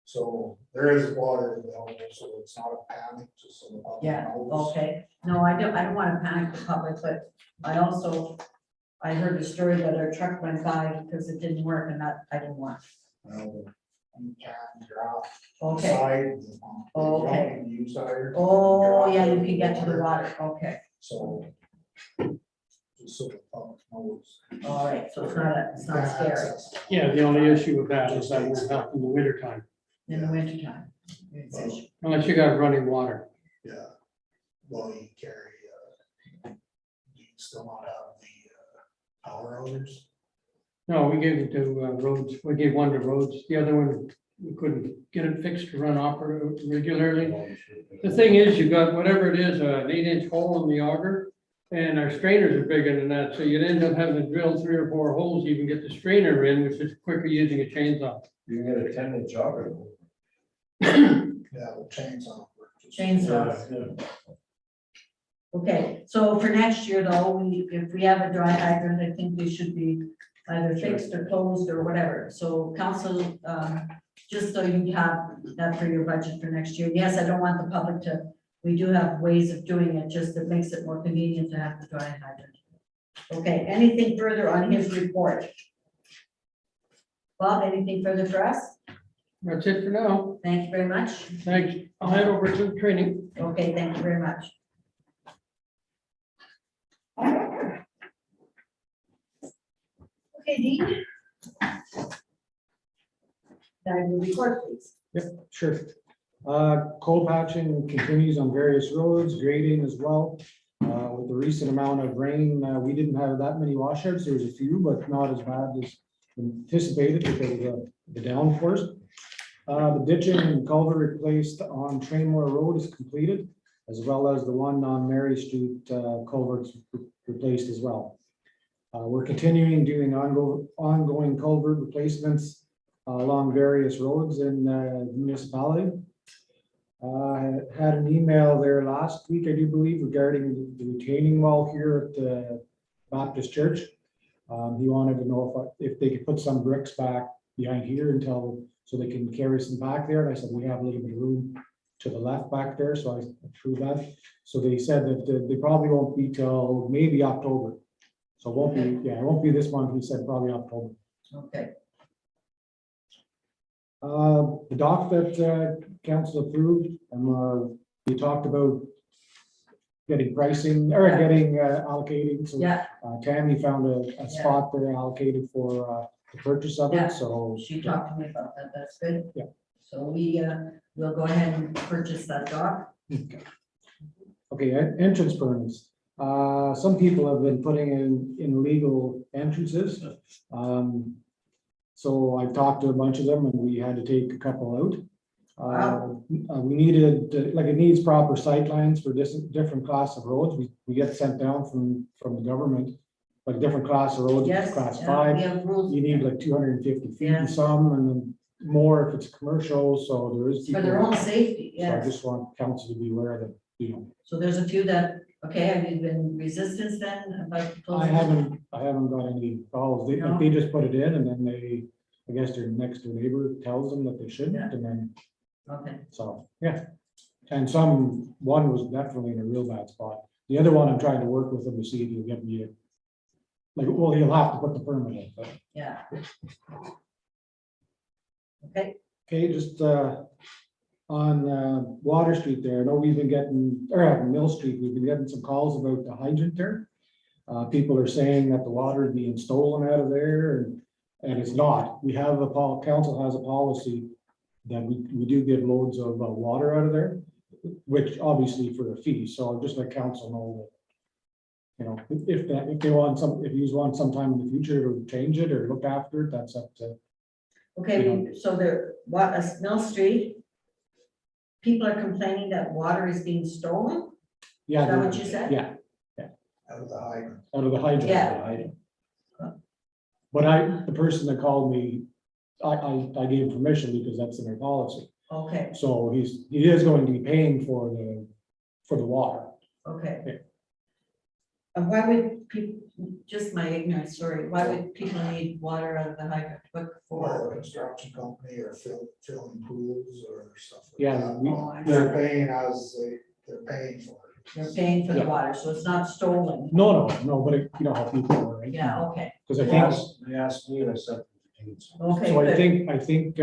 So there is water available, so it's not a panic, just so the public yeah, knows. okay. No, I don't want to panic the public, but I heard the story that our truck went by because it didn't work and that I didn't want. You can draft. Okay. Side of the pump. You don't Okay. need to use hydrants. Oh, Draft yeah, it you with can get to the water. Okay, So. Just so the public knows. all right. So it's not scary Access. yeah, the only issue with that is that won't happen in the winter time, in the wintertime. unless you got running water. Yeah. Well, you carry, do you still not have the power owners? No, we gave it to roads. We gave one to roads. The other one, we couldn't get it fixed to run regularly. The thing is, you got whatever it is, an 8-inch hole in the auger, and our strainers are bigger than that, so you'd end up having to drill 3 or 4 holes to even get the strainer in, which is quicker using a chainsaw. You can get a 10-inch auger. Yeah, the chainsaw. Chainsaws. Yeah. Okay, so for next year though, if we have a dry hydrant, I think they should be either fixed or closed or whatever. So council, just so you have that for your budget for next year. Yes, I don't want the public to, we do have ways of doing it, just it makes it more convenient to have the dry hydrant. Okay, anything further on his report? Bob, anything further for us? That's it for now. Thank you very much. Thanks. I'll head over to the training. Okay, thank you very much. Okay, Dean. Now your report, please. Sure. Coal patching continues on various roads, grading as well. With the recent amount of rain, we didn't have that many washouts. There was a few, but not as bad as anticipated because of the downforce. The ditching and culvert replaced on Trainmore Road is completed, as well as the one on Mary Street culverts replaced as well. We're continuing doing ongoing culvert replacements along various roads in the municipality. I had an email there last week, I do believe, regarding the retaining wall here at the Baptist Church. He wanted to know if they could put some bricks back behind here so they can carry some back there. And I said, we have a little bit of room to the left back there, so I threw that. So they said that they probably won't be till maybe October. So it won't be, yeah, it won't be this month. He said probably October. Okay. The dock that council approved, we talked about getting pricing or getting allocating. So Yeah, Tammy found a spot there allocated for the purchase of Yeah. it. So she talked to me about that. That's good. Yeah. So we'll go ahead and purchase that dock. okay, entrance permits. Some people have been putting in illegal entrances. So I talked to a bunch of them and we had to take a couple out. We needed, it needs proper sight lines for different class of roads. We get sent down from the government, like different class of roads, Yes. class yeah, 5. We have rules. You need like 250 feet Yeah. and some, and then more if it's commercial, so there is. For their people- own safety, So I yes. just want council to be aware that, So there's a few that, okay, have you been resistance then about I closing? haven't got any calls. They, No? they just put it in and then they, I guess their next door neighbor tells them that they shouldn't Yeah. and then, Okay, so, yeah. And one was definitely in a real bad spot. The other one, I'm trying to work with him to see if he'll get me a, like, well, he'll have to put the permit in, but. yeah. Okay, Okay, just on Water Street there, I know we've been getting, or Mill Street, we've been getting some calls about the hydrant there. People are saying that the water is being stolen out of there, and it's not. We have council has a policy that we do get loads of water out of there, which obviously for a fee, so just let council know that, you know, if they want if you want sometime in the future to change it or look after it, that's up to. okay, so Mill Street, people are complaining that water is being stolen? Yeah. Is that what you said? Yeah, Out of the hydrant. out of the hydrant. Yeah. But the person that called me, I gave permission because that's in their policy. Okay, So he is going to be paying for the water. okay. Yeah. And why would people, just my ignorance, sorry, why would people need water out of the hydrant? What Or for? a construction company or filling pools or stuff. like Yeah, that. Oh, I They're paying they're paying for it. You're paying for the Yeah. water, so it's not stolen. No, but you know how people are, right? Yeah, okay, Because I They think, asked me and I said. okay, so I good. think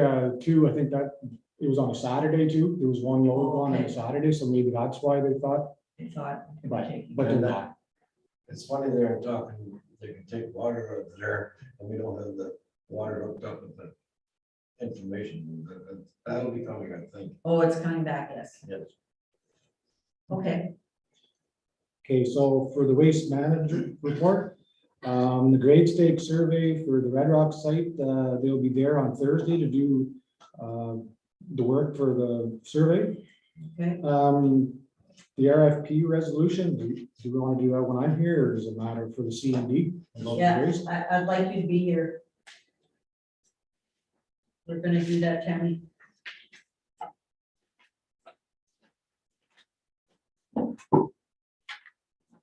too, I think that it was on a Saturday too. There was one load on a Okay. Saturday, so maybe that's why they thought, I thought, but they're not. It's funny they're talking, they can take water out of there and we don't have the water hooked up with the information. That'll be coming, I think. oh, it's coming back, yes, Yes. okay, Okay, so for the waste manager report, the grade stake survey for the Red Rock site, they'll be there on Thursday to do the work for the survey. okay. The RFP resolution, do we want to do that when I'm here, or does it matter for the C and D? Yeah, I'd like you to be here. We're gonna do that, Tammy.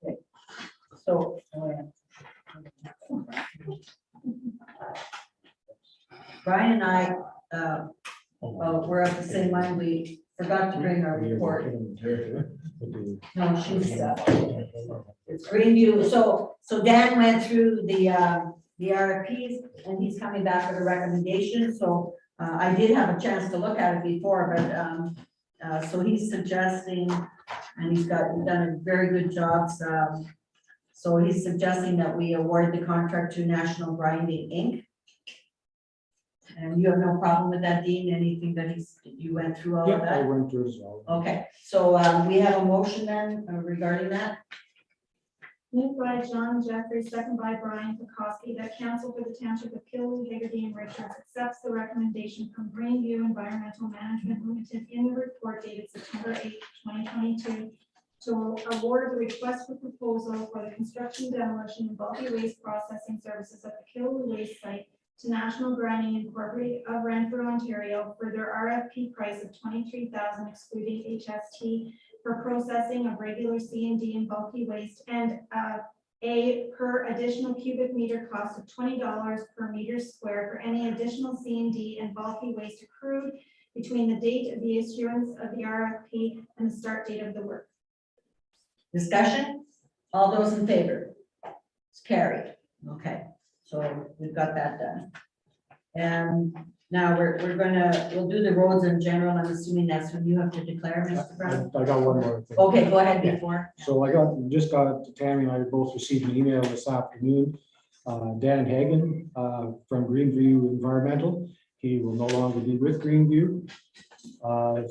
Okay, so. Brian and I, we're at the same line, we forgot to bring our report. No, she's, it's Greenview, so Dan went through the RFPs, and he's coming back with a recommendation, so I did have a chance to look at it before, but so he's suggesting, and he's done a very good job, so he's suggesting that we award the contract to National Grinding Inc. And you have no problem with that, Dean, anything that you went through all Yeah, of I that? went through as well. Okay, so we have a motion then regarding that. Moved by John Jeffrey, second by Brian Pekoski, that council for the township of Killoughly, Higgerty, and Richards accepts the recommendation from Greenview Environmental Management Limited in the report dated September 8, 2022, to award the request for proposal for the construction, demolition, and bulky waste processing services at the Killoughly waste site to National Grinding Incorporated of Renfrew, Ontario, for their RFP price of $23,000 excluding HST for processing of regular C&D and bulky waste, and a per additional cubic meter cost of $20 per meter square for any additional C&D and bulky waste accrued between the date of the issuance of the RFP and the start date of the work. Discussion? All those in favor? It's carried. Okay, so we've got that done. And now we'll do the roads in general. I'm assuming that's when you have to declare, Mr. Brown. I got one more thing. Okay, go ahead before. So just got, Tammy and I both received an email this afternoon. Dan Hagan from Greenview Environmental, he will no longer be with Greenview.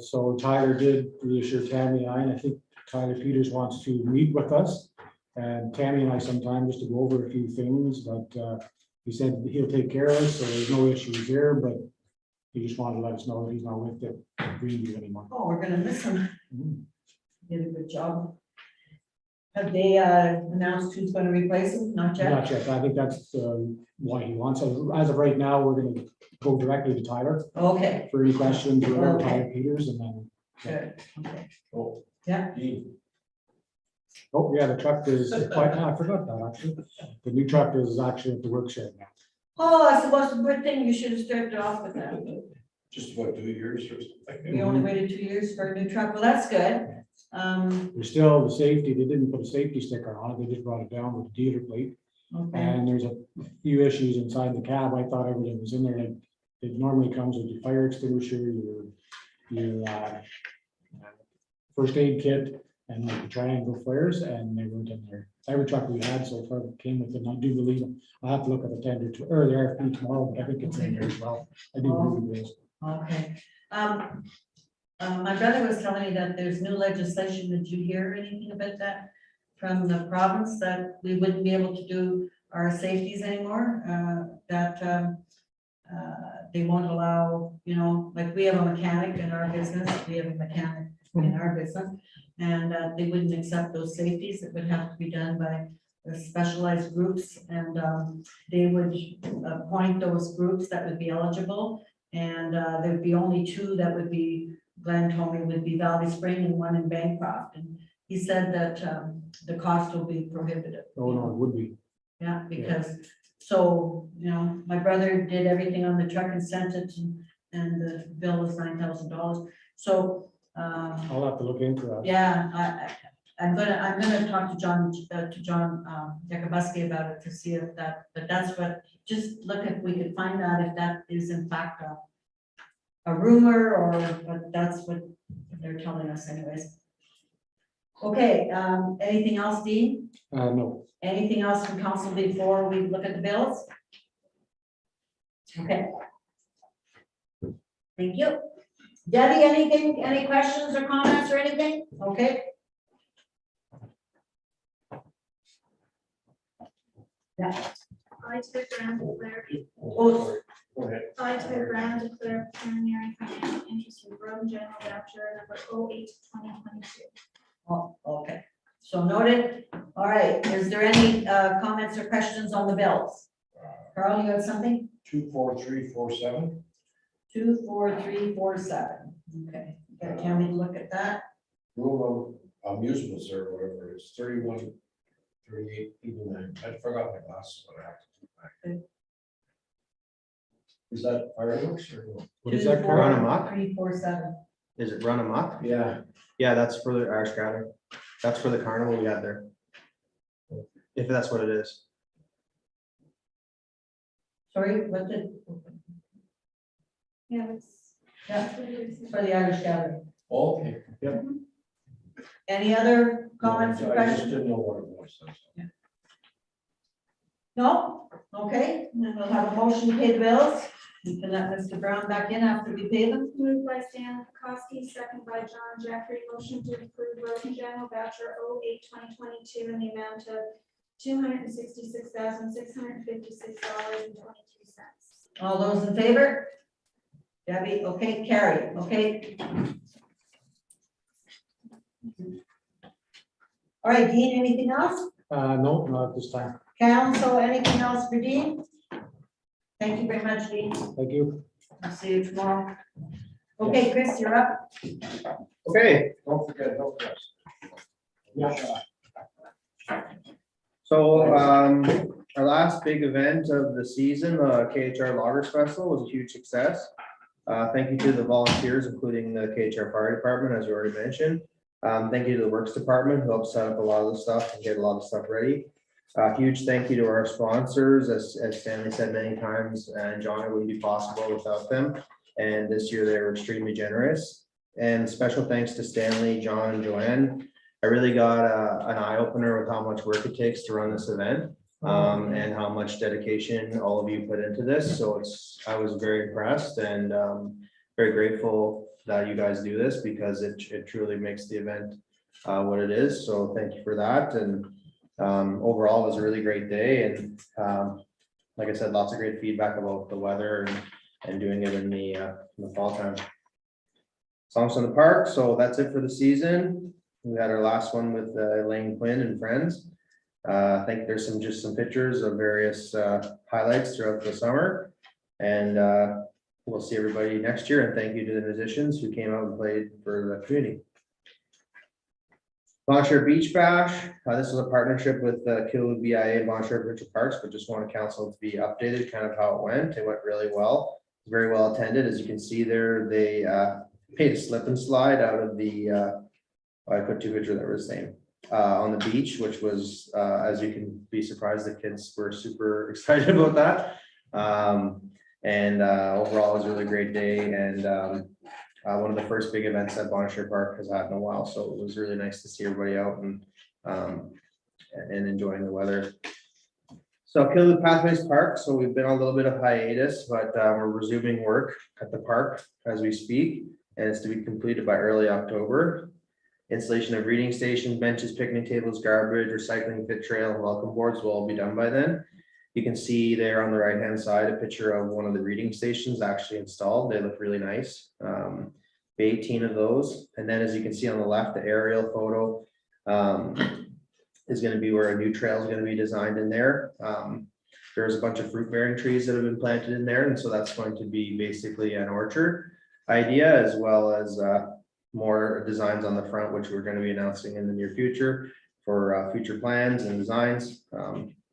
So Tyler did reassure Tammy and I think Tyler Peters wants to meet with us. And Tammy and I sometime just to go over a few things, but he said he'll take care of us, so there's no issues there, but he just wanted to let us know that he's not with the Greenview anymore. Oh, we're gonna miss him. Mhm. Did a good job. Have they announced who's gonna replace him? Not yet? Not yet, I think that's what he wants. So as of right now, we're gonna go directly to Tyler Okay, for any questions, or whatever, Okay. Tyler Peters, and then, good, okay. Oh. Yeah. Dean, oh, yeah, the truck is quite, I forgot that actually. The new truck is actually at the work shed now. Oh, I suppose a good thing, you should have started off with that. just about 2 years or something. We only waited 2 years for a new truck, well, that's good. There's still the safety, they didn't put a safety sticker on it, they just brought it down with a dealer plate. Okay, And there's a few issues inside the cab. I thought everything was in there. Like, it normally comes with your fire extinguisher, your first aid kit, and like the triangle flares, and they weren't in there. Every truck we had so far came with it, and I do believe them. I'll have to look at the tender to, or the RFP tomorrow, but I think it's in there as well. I do believe it is. okay. My brother was telling me that there's new legislation. Did you hear anything about that from the province, that we wouldn't be able to do our safeties anymore? They won't allow, you know, like we have a mechanic in our business, we have a mechanic in our business, and they wouldn't accept those safeties. It would have to be done by the specialized groups, and they would appoint those groups that would be eligible, and there'd be only 2 that would be, Glenn told me, would be Valley Spring and one in Bancroft, and he said that the cost will be prohibitive. Oh, no, it would be. Yeah, because, so, you know, my brother did everything on the truck and sent it, and the bill was $9,000. So, I'll have to look into that. yeah, I'm gonna talk to John Jacobuski about it to see if that, but that's what, just look if we could find out if that is in fact a rumor, or, but that's what they're telling us anyways. Okay, anything else, Dean? No. Anything else from council before we look at the bills? Okay. Thank you. Debbie, anything, any questions or comments or anything? Okay. Yeah. I, Ted Brown, declare, Oh, Go ahead. I, Ted Brown, declare pecuniary financial interest in road and general voucher number 08/2022. oh, okay. So noted. All right. Is there any comments or questions on the bills? Carl, you have something? 24347. 24347. Okay. Got Tammy to look at that. Rural amusements or whatever, it's 31, 38, 89. I forgot my glasses, but I have to do it back. Is that fireworks or no? What is that, Run Carl? amok? 347. Is it run amok? Yeah. Yeah, that's for the our scatter. That's for the carnival we had there. If that's what it is. Sorry, what did, Yeah, that's. Yeah. that's what it is. for the Irish Gathering? Okay. Any other comments or I just questions? didn't know what it was. that's all. No? Okay, then we'll have a motion to pay the bills. You can let Mr. Brown back in after we pay them. Moved by Stan Kowski, second by John Jeffrey, motion to approve road and general voucher 08/2022 in the amount of $266,656.22. All those in favor? Debbie, okay, carry, okay. All right, Dean, anything else? No, not at this time. Council, anything else for Dean? Thank you very much, Dean. Thank you. I'll see you tomorrow. Okay, Chris, you're up. Okay, Don't forget, no press. Yeah. so our last big event of the season, KHR Loggers Festival, was a huge success. Thank you to the volunteers, including the KHR Fire Department, as you already mentioned. Thank you to the Works Department, who helped set up a lot of the stuff and get a lot of stuff ready. Huge thank you to our sponsors, as Stanley said many times, and John, it wouldn't be possible without them. And this year they were extremely generous. And special thanks to Stanley, John, and Joanne. I really got an eye opener with how much work it takes to run this event, and how much dedication all of you put into this. So I was very impressed and very grateful that you guys do this, because it truly makes the event what it is. So thank you for that. And overall, it was a really great day. And like I said, lots of great feedback about the weather and doing it in the fall time. Songs in the park. So that's it for the season. We had our last one with Elaine Quinn and friends. I think there's just some pictures of various highlights throughout the summer. And we'll see everybody next year, and thank you to the musicians who came out and played for the community. Bon Shore Beach Bash, this was a partnership with Kilwood BIA and Bon Shore Provincial Parks, but just wanted council to be updated kind of how it went. It went really well, very well attended. As you can see there, they made a slip and slide out of the, I put two pictures that were the same, on the beach, which was, as you can be surprised, the kids were super excited about that. Overall, it was a really great day, and one of the first big events that Bon Shore Park has had in a while, so it was really nice to see everybody out and enjoying the weather. So Kilwood Pathways Park, so we've been on a little bit of hiatus, but we're resuming work at the park as we speak, and it's to be completed by early October. Installation of reading stations, benches, picnic tables, garbage, recycling pit trail, and welcome boards will all be done by then. You can see there on the right-hand side, a picture of one of the reading stations actually installed. They look really nice. 18 of those. And then as you can see on the left, the aerial photo is going to be where a new trail is going to be designed in there. There's a bunch of fruit-bearing trees that have been planted in there. And so that's going to be basically an orchard idea, as well as more designs on the front, which we're going to be announcing in the near future for future plans and designs.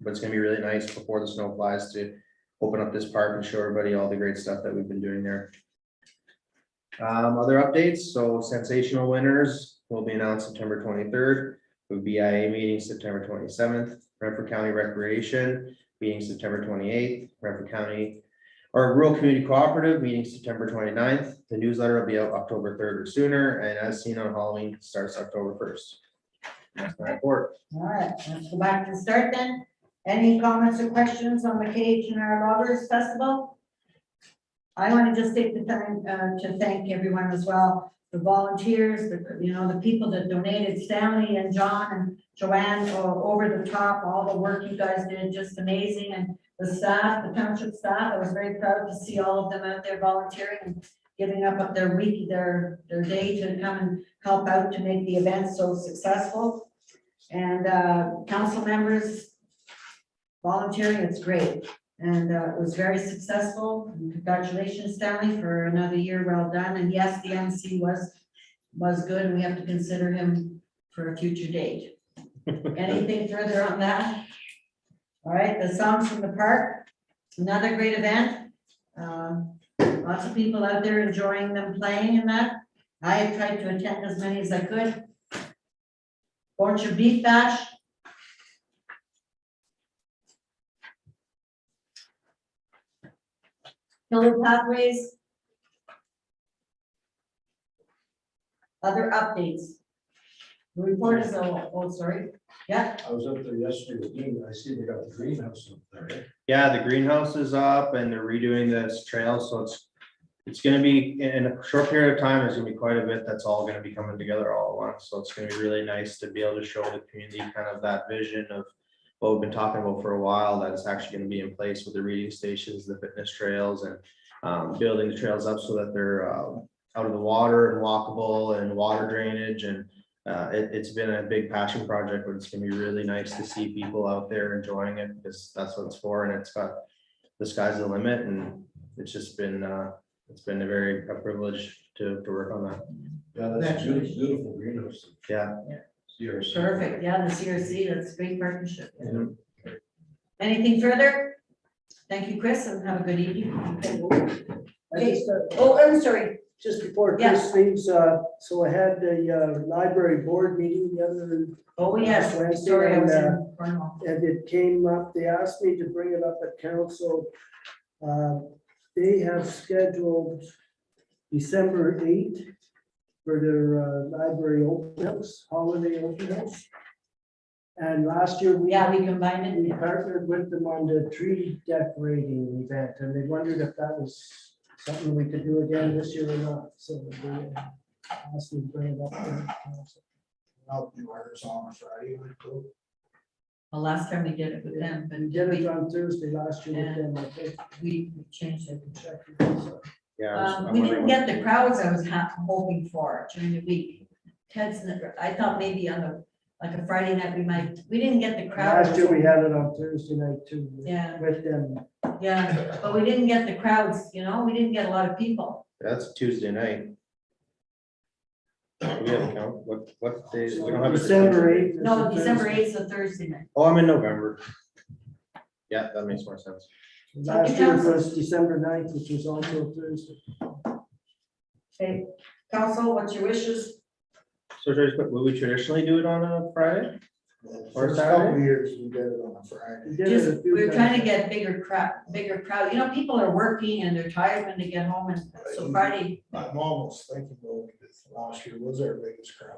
But it's gonna be really nice before the snow flies to open up this park and show everybody all the great stuff that we've been doing there. Other updates, so sensational winners will be announced September 23rd. The BIA meeting September 27th, Renfrew County Recreation meeting September 28th, Renfrew County or Rural Community Cooperative meeting September 29th. The newsletter will be out October 3rd or sooner, and as seen on Halloween starts October 1st. That's my report. All right, let's go back to start then. Any comments or questions on the KHR Loggers Festival? I want to just take the time to thank everyone as well, the volunteers, the people that donated, Stanley and John and Joanne, over the top, all the work you guys did, just amazing. And the staff, the township staff, I was very proud to see all of them out there volunteering and giving up their week, their day to come and help out to make the event so successful. And council members volunteering, it's great. And it was very successful. And congratulations, Stanley, for another year well done. And yes, the MC was good, and we have to consider him for a future date. Anything further on that? All right, the Songs from the Park, another great event. Lots of people out there enjoying them playing in that. I have tried to attend as many as I could. Bon Shore Beach Bash. Kilwood Pathways. Other updates. The report is, sorry. Yeah. I was up there yesterday with Dean. I see they got the greenhouse up there. Yeah, the greenhouse is up and they're redoing this trail, so it's gonna be, in a short period of time, there's gonna be quite a bit that's all gonna be coming together all at once. So it's gonna be really nice to be able to show the community kind of that vision of what we've been talking about for a while, that it's actually gonna be in place with the reading stations, the fitness trails, and building the trails up so that they're out of the water and walkable and water drainage. And it's been a big passion project, but it's gonna be really nice to see people out there enjoying it, because that's what it's for. And it's got, the sky's the limit, and it's just been it's been a privilege to work on that. Yeah, that's a beautiful greenhouse. Yeah. CRC. Perfect. Yeah, the CRC, that's a great partnership. Mhm. Anything further? Thank you, Chris, and have a good evening. I just, Oh, I'm sorry. just before Yeah. Chris leaves, so I had the library board meeting the other, Oh, yes. Wednesday, Sorry, I was and, in Cornwall. and it came up, they asked me to bring it up at council. They have scheduled December 8th for their library open house, holiday open house. And last year we combined it. we partnered with them on the tree decorating event, and they wondered if that was something we could do again this year or not. So they asked me to bring it up. to council. I'll do ours on a Friday. when I go. Well, last time we did it with them, but We did it on Thursday last year with them, I think. we changed it. Check it out, so. Yeah. We didn't get the crowds I was hoping for during the week. Ted's, I thought maybe on like a Friday night, we didn't get the crowd. Last year we had it on Thursday night too. Yeah. With them. Yeah, but we didn't get the crowds, you know, we didn't get a lot of people. That's Tuesday night. We have count, what day? We don't have it for December Tuesday. 8th. is No, the December Thursday. 8th is a Thursday night. Oh, I'm in November. Yeah, that makes more sense. Last year was December 9th, which was also a Thursday. Okay, council, what's your wishes? So just quick, will we traditionally do it on a Friday? Or First couple Saturday? of years, we did it on a We Friday. did it a Just, few we're trying to times. get bigger crowd, you know, people are working and they're tired when they get home, and so Friday, I'm almost thinking, well, this last year was our biggest crowd.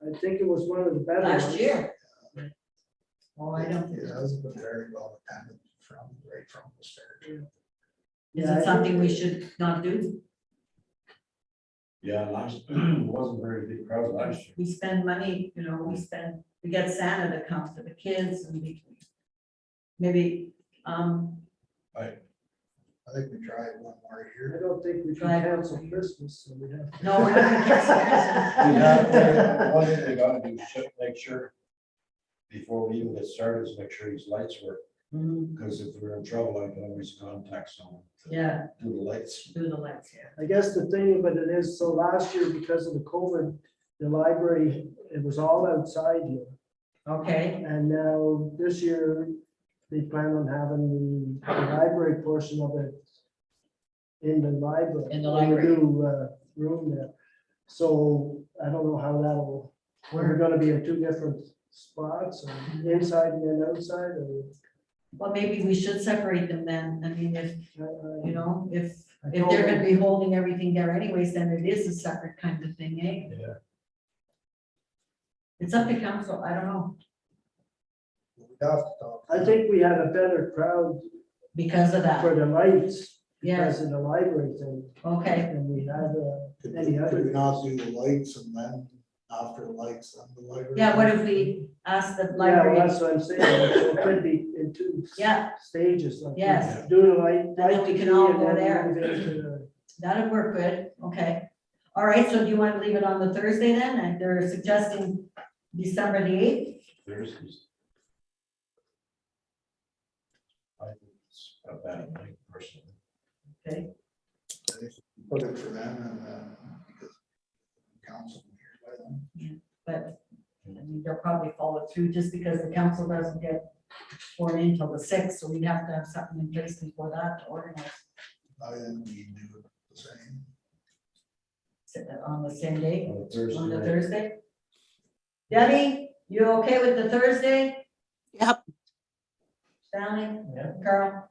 I think it was one of the better ones. last year. Oh, I don't, It hasn't been very well attended right from the start. is Yeah, I it think- something we should not do? Yeah, last, wasn't very big crowd last year. We spend money, you know, we get Santa that comes to the kids, and maybe, I think we tried one more I year. don't think we Try can it. cancel Christmas, so we have. no, we're not gonna cancel Yeah, one thing they gotta do is make sure, before we even get started, is make sure these lights work, Christmas. because if we're in trouble, I can always contact someone. to Yeah, Do the lights. do the lights, yeah. I guess the thing about it is, so last year, because of the COVID, the library, it was all outside here. Okay, And now this year, they plan on having the library portion of it in the library. In the library. New room there. So I don't know how that'll, we're gonna be in two different spots, or inside and then outside, or. well, maybe we should separate them then, I mean, if, you know, if I they're told gonna them- be holding everything there anyways, then it is a separate kind of thing, eh? Yeah. It's up to council, I don't know, We have to talk. I think we had a better crowd because of that, for the lights, yes, because of the library thing, okay, and we had Could any we other. not do the lights and then after the lights, then the library? yeah, what if we ask the Yeah, well, library, that's what I'm saying, so it could be in two yeah, stages. Like Yes. Do the light. then we light can all and go then there. move into the- that'd work good, okay. All right, so do you want to leave it on the Thursday then, and they're suggesting December the 8th? Thursdays. I think it's a bad night personally. Okay, Put it for them and then because council here by then. but I mean, they'll probably follow through just because the council doesn't get sworn in until the 6th, so we'd have to have something in place before that to organize I think we do it the same. on the same day, On a Thursday on the night. Thursday. Debbie, you okay with the Thursday? Yep. Stanley? Yeah. Carl?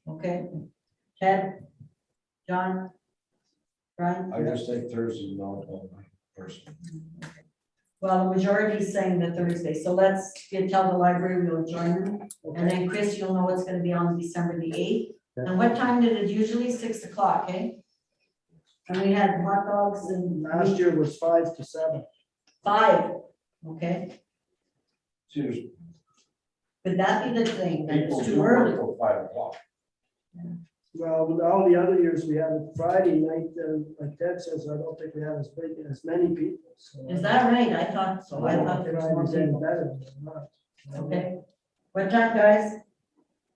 Okay. Ted? John? Brian? I just think Thursday, not all night personally. Well, the majority is saying the Thursday, so let's tell the library we'll join them. And then Chris, you'll know what's gonna be on December the 8th. And what time did it usually? 6 o'clock, eh? And we had hot dogs and Last year was 5 to 7. 5, okay? See, there's Could that be the thing, that people it's do too work early? till 5 o'clock. Well, with all the other years, we had it Friday night, like Ted says, I don't think we had as many people. So Is that right? I thought so. I thought there was more Friday's any people. better than not. Okay. What time, guys?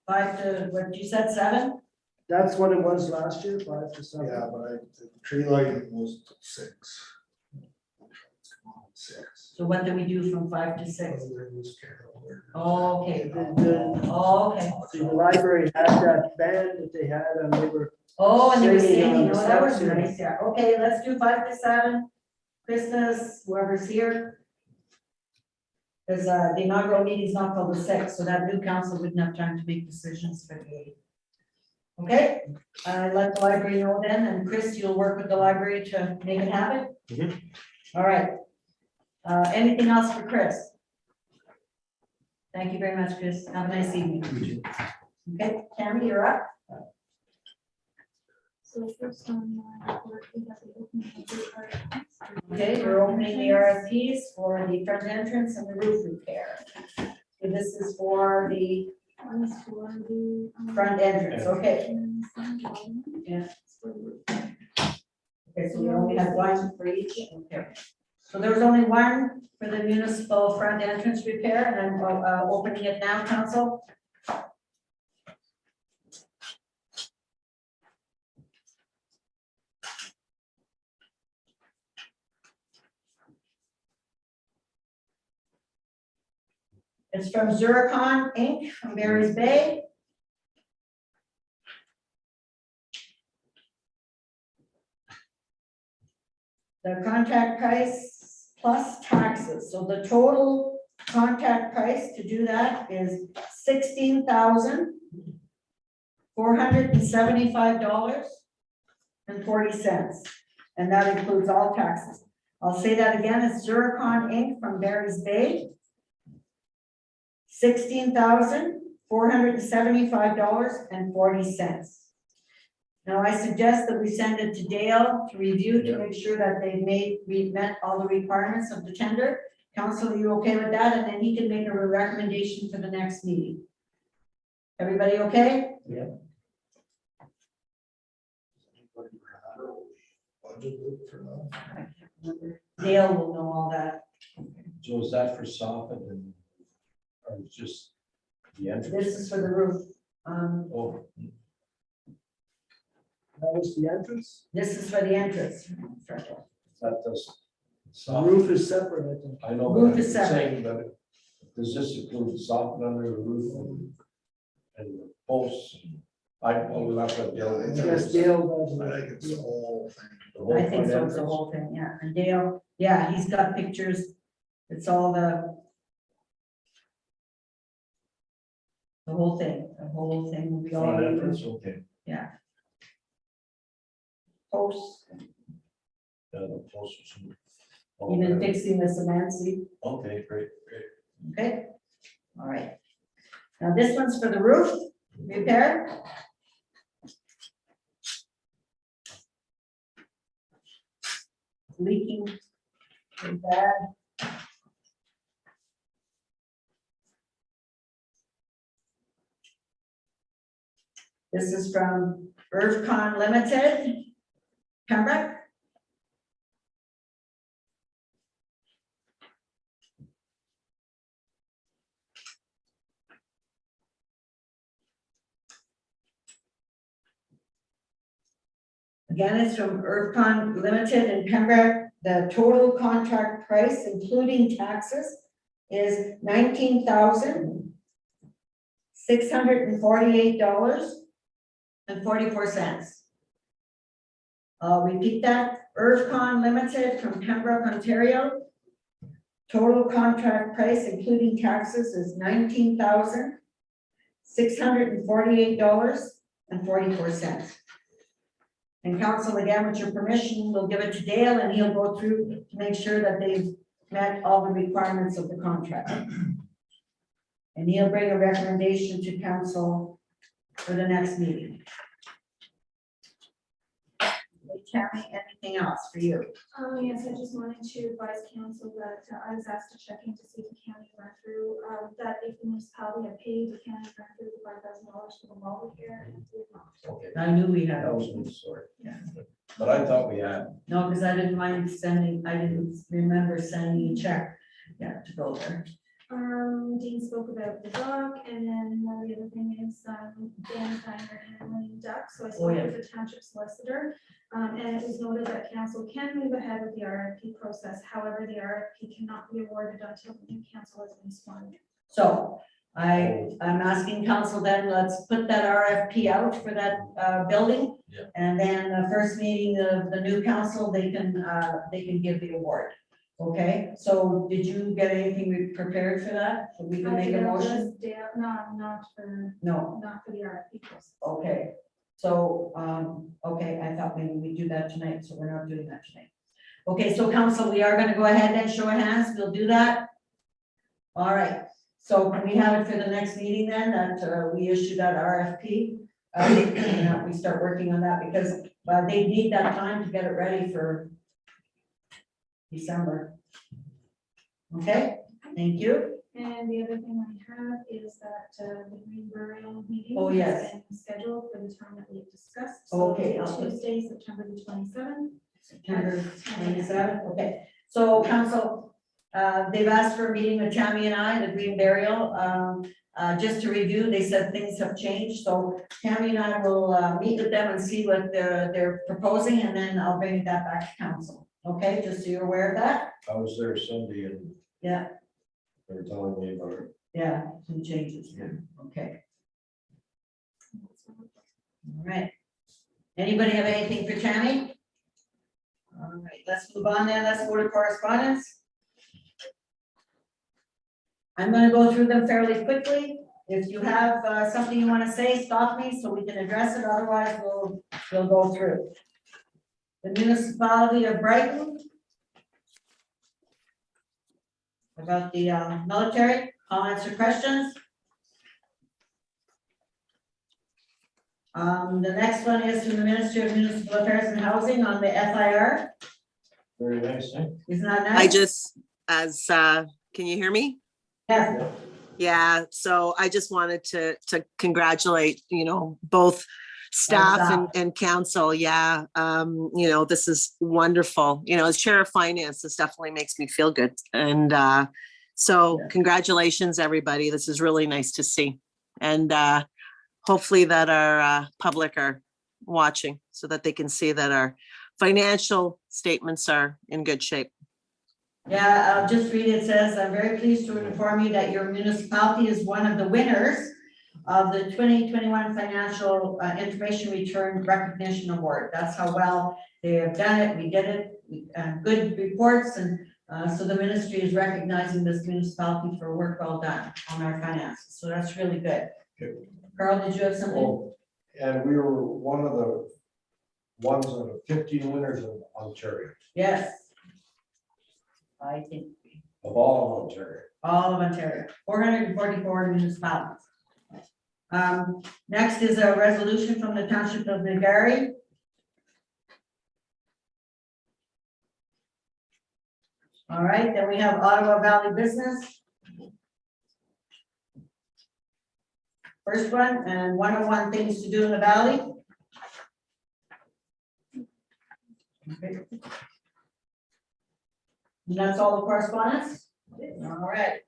5 to, what, you said 7? That's what it was last year, 5 to 7. Yeah, but the tree lighting was till 6. 6. So what do we do from 5 to 6? There was Carol there. Oh, okay. The- Oh, okay. See, the library had that band that they had, and they were, Oh, and they were Singing singing, on the oh, that was steps, yeah. nice, yeah. Okay, let's do 5 to 7. Christmas, whoever's here. Because the inaugural meeting's not till the 6th, so that new council wouldn't have time to make decisions for the 8th. Okay, let the library know then, and Chris, you'll work with the library to make it happen? Mhm. All right. Anything else for Chris? Thank you very much, Chris. Have a nice evening. Okay, Tammy, you're up. So first on my report, we have the opening of the RFPs. Okay, we're opening the RFPs for the front entrance and the roof repair. And this is for the One is for the. front entrance, okay. and some volume. Yeah. It's for the roof. Okay, so we only have one for each, okay. So there was only one for the municipal front entrance repair, and I'm opening it now, council. It's from Zuricon Inc. from Barry's Bay. The contract price plus taxes, so the total contract price to do that is $16,475.40. And that includes all taxes. I'll say that again, it's Zuricon Inc. from Barry's Bay. $16,475.40. Now, I suggest that we send it to Dale to review to make sure that we've met all the requirements of the tender. Council, are you okay with that? And then he can make a recommendation for the next meeting. Everybody okay? Budget for that. Dale will know all that. So is that for soffit and, or just the entrance? This is for the roof. Oh, That was the entrance. This is for the entrance. that does. The soffit. roof is separate, I think. I know. Roof but is I'm separate. saying, but does this include soffit under the roof and the posts? We'll have to deal with Yes, Dale does. I think it's the whole thing. the whole I think front so, it's the entrance. whole thing, yeah. And Dale, yeah, he's got pictures. It's all the whole thing, will be all. Front entrance, okay. Yeah. Posts, Yeah, the posts. even fixing the cement, see, Okay, great. okay? All right. Now this one's for the roof repair. Leaking pretty bad. This is from Irvcon Limited, Pembroke. Again, it's from Irvcon Limited in Pembroke. The total contract price, including taxes, is $19,648.44. I'll repeat that. Irvcon Limited from Pembroke, Ontario. Total contract price, including taxes, is $19,648.44. And council, again, with your permission, we'll give it to Dale and he'll go through to make sure that they've met all the requirements of the contract. And he'll bring a recommendation to council for the next meeting. Tammy, anything else for you? Yes, I just wanted to advise council that I was asked to check in to see if the county went through, that if the municipality had paid, the county went through the $5,000 for the wall repair, and it did not. Okay, I knew we had, that was my story. Yeah. But I thought we had. no, because I didn't mind sending, I didn't remember sending a check, yeah, to go there. Dean spoke about the dock, and then the other thing is, Dan and I are handling duck, so I spoke yeah. with the township solicitor. And it was noted that council can move ahead with the RFP process, however, the RFP cannot be awarded until the new council has been sworn. So I'm asking council then, let's put that RFP out for that building. Yeah. And then the first meeting of the new council, they can give the award. Okay, so did you get anything prepared for that? So we can make a motion? Not for the RFP process. Okay, so, okay, I thought maybe we'd do that tonight, so we're not doing that tonight. Okay, so council, we are gonna go ahead and show of hands, we'll do that. All right, so can we have it for the next meeting then, that we issue that RFP? And we start working on that because they need that time to get it ready for December. Okay, thank you. And the other thing I have is that the green burial meeting. Oh, yes. Has been scheduled for the time that we've discussed. Okay, So Tuesday, September the 27th. September 27th, okay. So council, they've asked for a meeting with Tammy and I, the Green Burial. Just to review, they said things have changed, so Tammy and I will meet with them and see what they're proposing, and then I'll bring that back to council. Okay, just so you're aware of that. I was there Sunday and Yeah, they were telling me about it. yeah, some changes, yeah, okay. All right. Anybody have anything for Tammy? All right, let's move on then. Let's go to correspondence. I'm gonna go through them fairly quickly. If you have something you want to say, stop me so we can address it. Otherwise, we'll go through. The municipality of Brighton. About the military, comments or questions? The next one is from the Ministry of Municipal Affairs and Housing on the FIR. Very nice, eh? Isn't that I nice? just, can you hear me? Yes. Yeah, so I just wanted to congratulate, both staff and council. Yeah, this is wonderful. As chair of finance, this definitely makes me feel good. And so congratulations, everybody. This is really nice to see. And hopefully that our public are watching so that they can see that our financial statements are in good shape. Yeah, I'll just read it. It says, I'm very pleased to inform you that your municipality is one of the winners of the 2021 Financial Information Return Recognition Award. That's how well they have done it. We did it, good reports, and so the ministry is recognizing this municipality for work well done on our finances. So that's really good. Good. Carl, did you have something? Oh, and we were one of the ones of the 15 winners of Ontario, Yes. I think of all of Ontario. all of Ontario, 444 municipalities. Next is a resolution from the Township of Nagari. All right, then we have Ottawa Valley Business. First one, and 101 things to do in the valley. Okay. And that's all the correspondence? All right.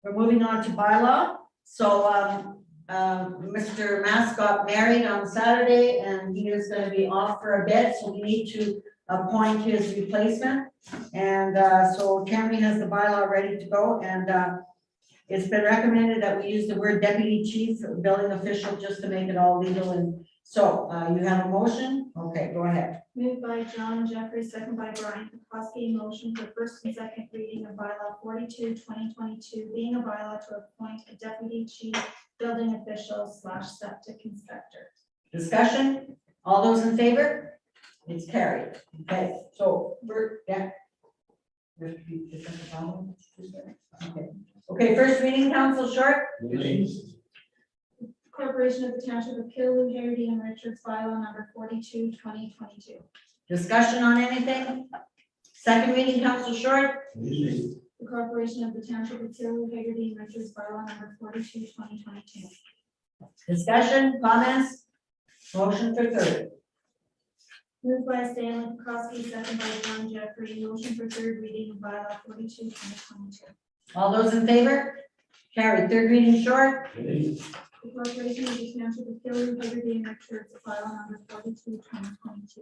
We're moving on to bylaw. So Mr. Mass got married on Saturday and he is going to be off for a bit, so we need to appoint his replacement. And so Tammy has the bylaw ready to go, and it's been recommended that we use the word deputy chief building official just to make it all legal. And so you have a motion? Okay, go ahead. Moved by John Jeffrey, second by Brian Kokoski, motion for first and second reading of bylaw 42, 2022, being a bylaw to appoint a deputy chief building official / septic inspector. Discussion? All those in favor? It's carried. Okay, so we're, yeah. Okay. Okay, first reading, Council Short. Please. Corporation of the Township of Killeen, Haggerty and Richards, bylaw number 42, 2022. Discussion on anything? Second reading, Council Short. Please. The Corporation of the Township of Killeen, Haggerty and Richards, bylaw number 42, 2022. Discussion, comments? Motion for third. Moved by Stanley Kokoski, second by John Jeffrey, motion for third reading of bylaw 42, 2022. All those in favor? Carried. Third reading Short. Please. The Corporation of the Township of Killeen, Haggerty and Richards, bylaw number 42, 2022.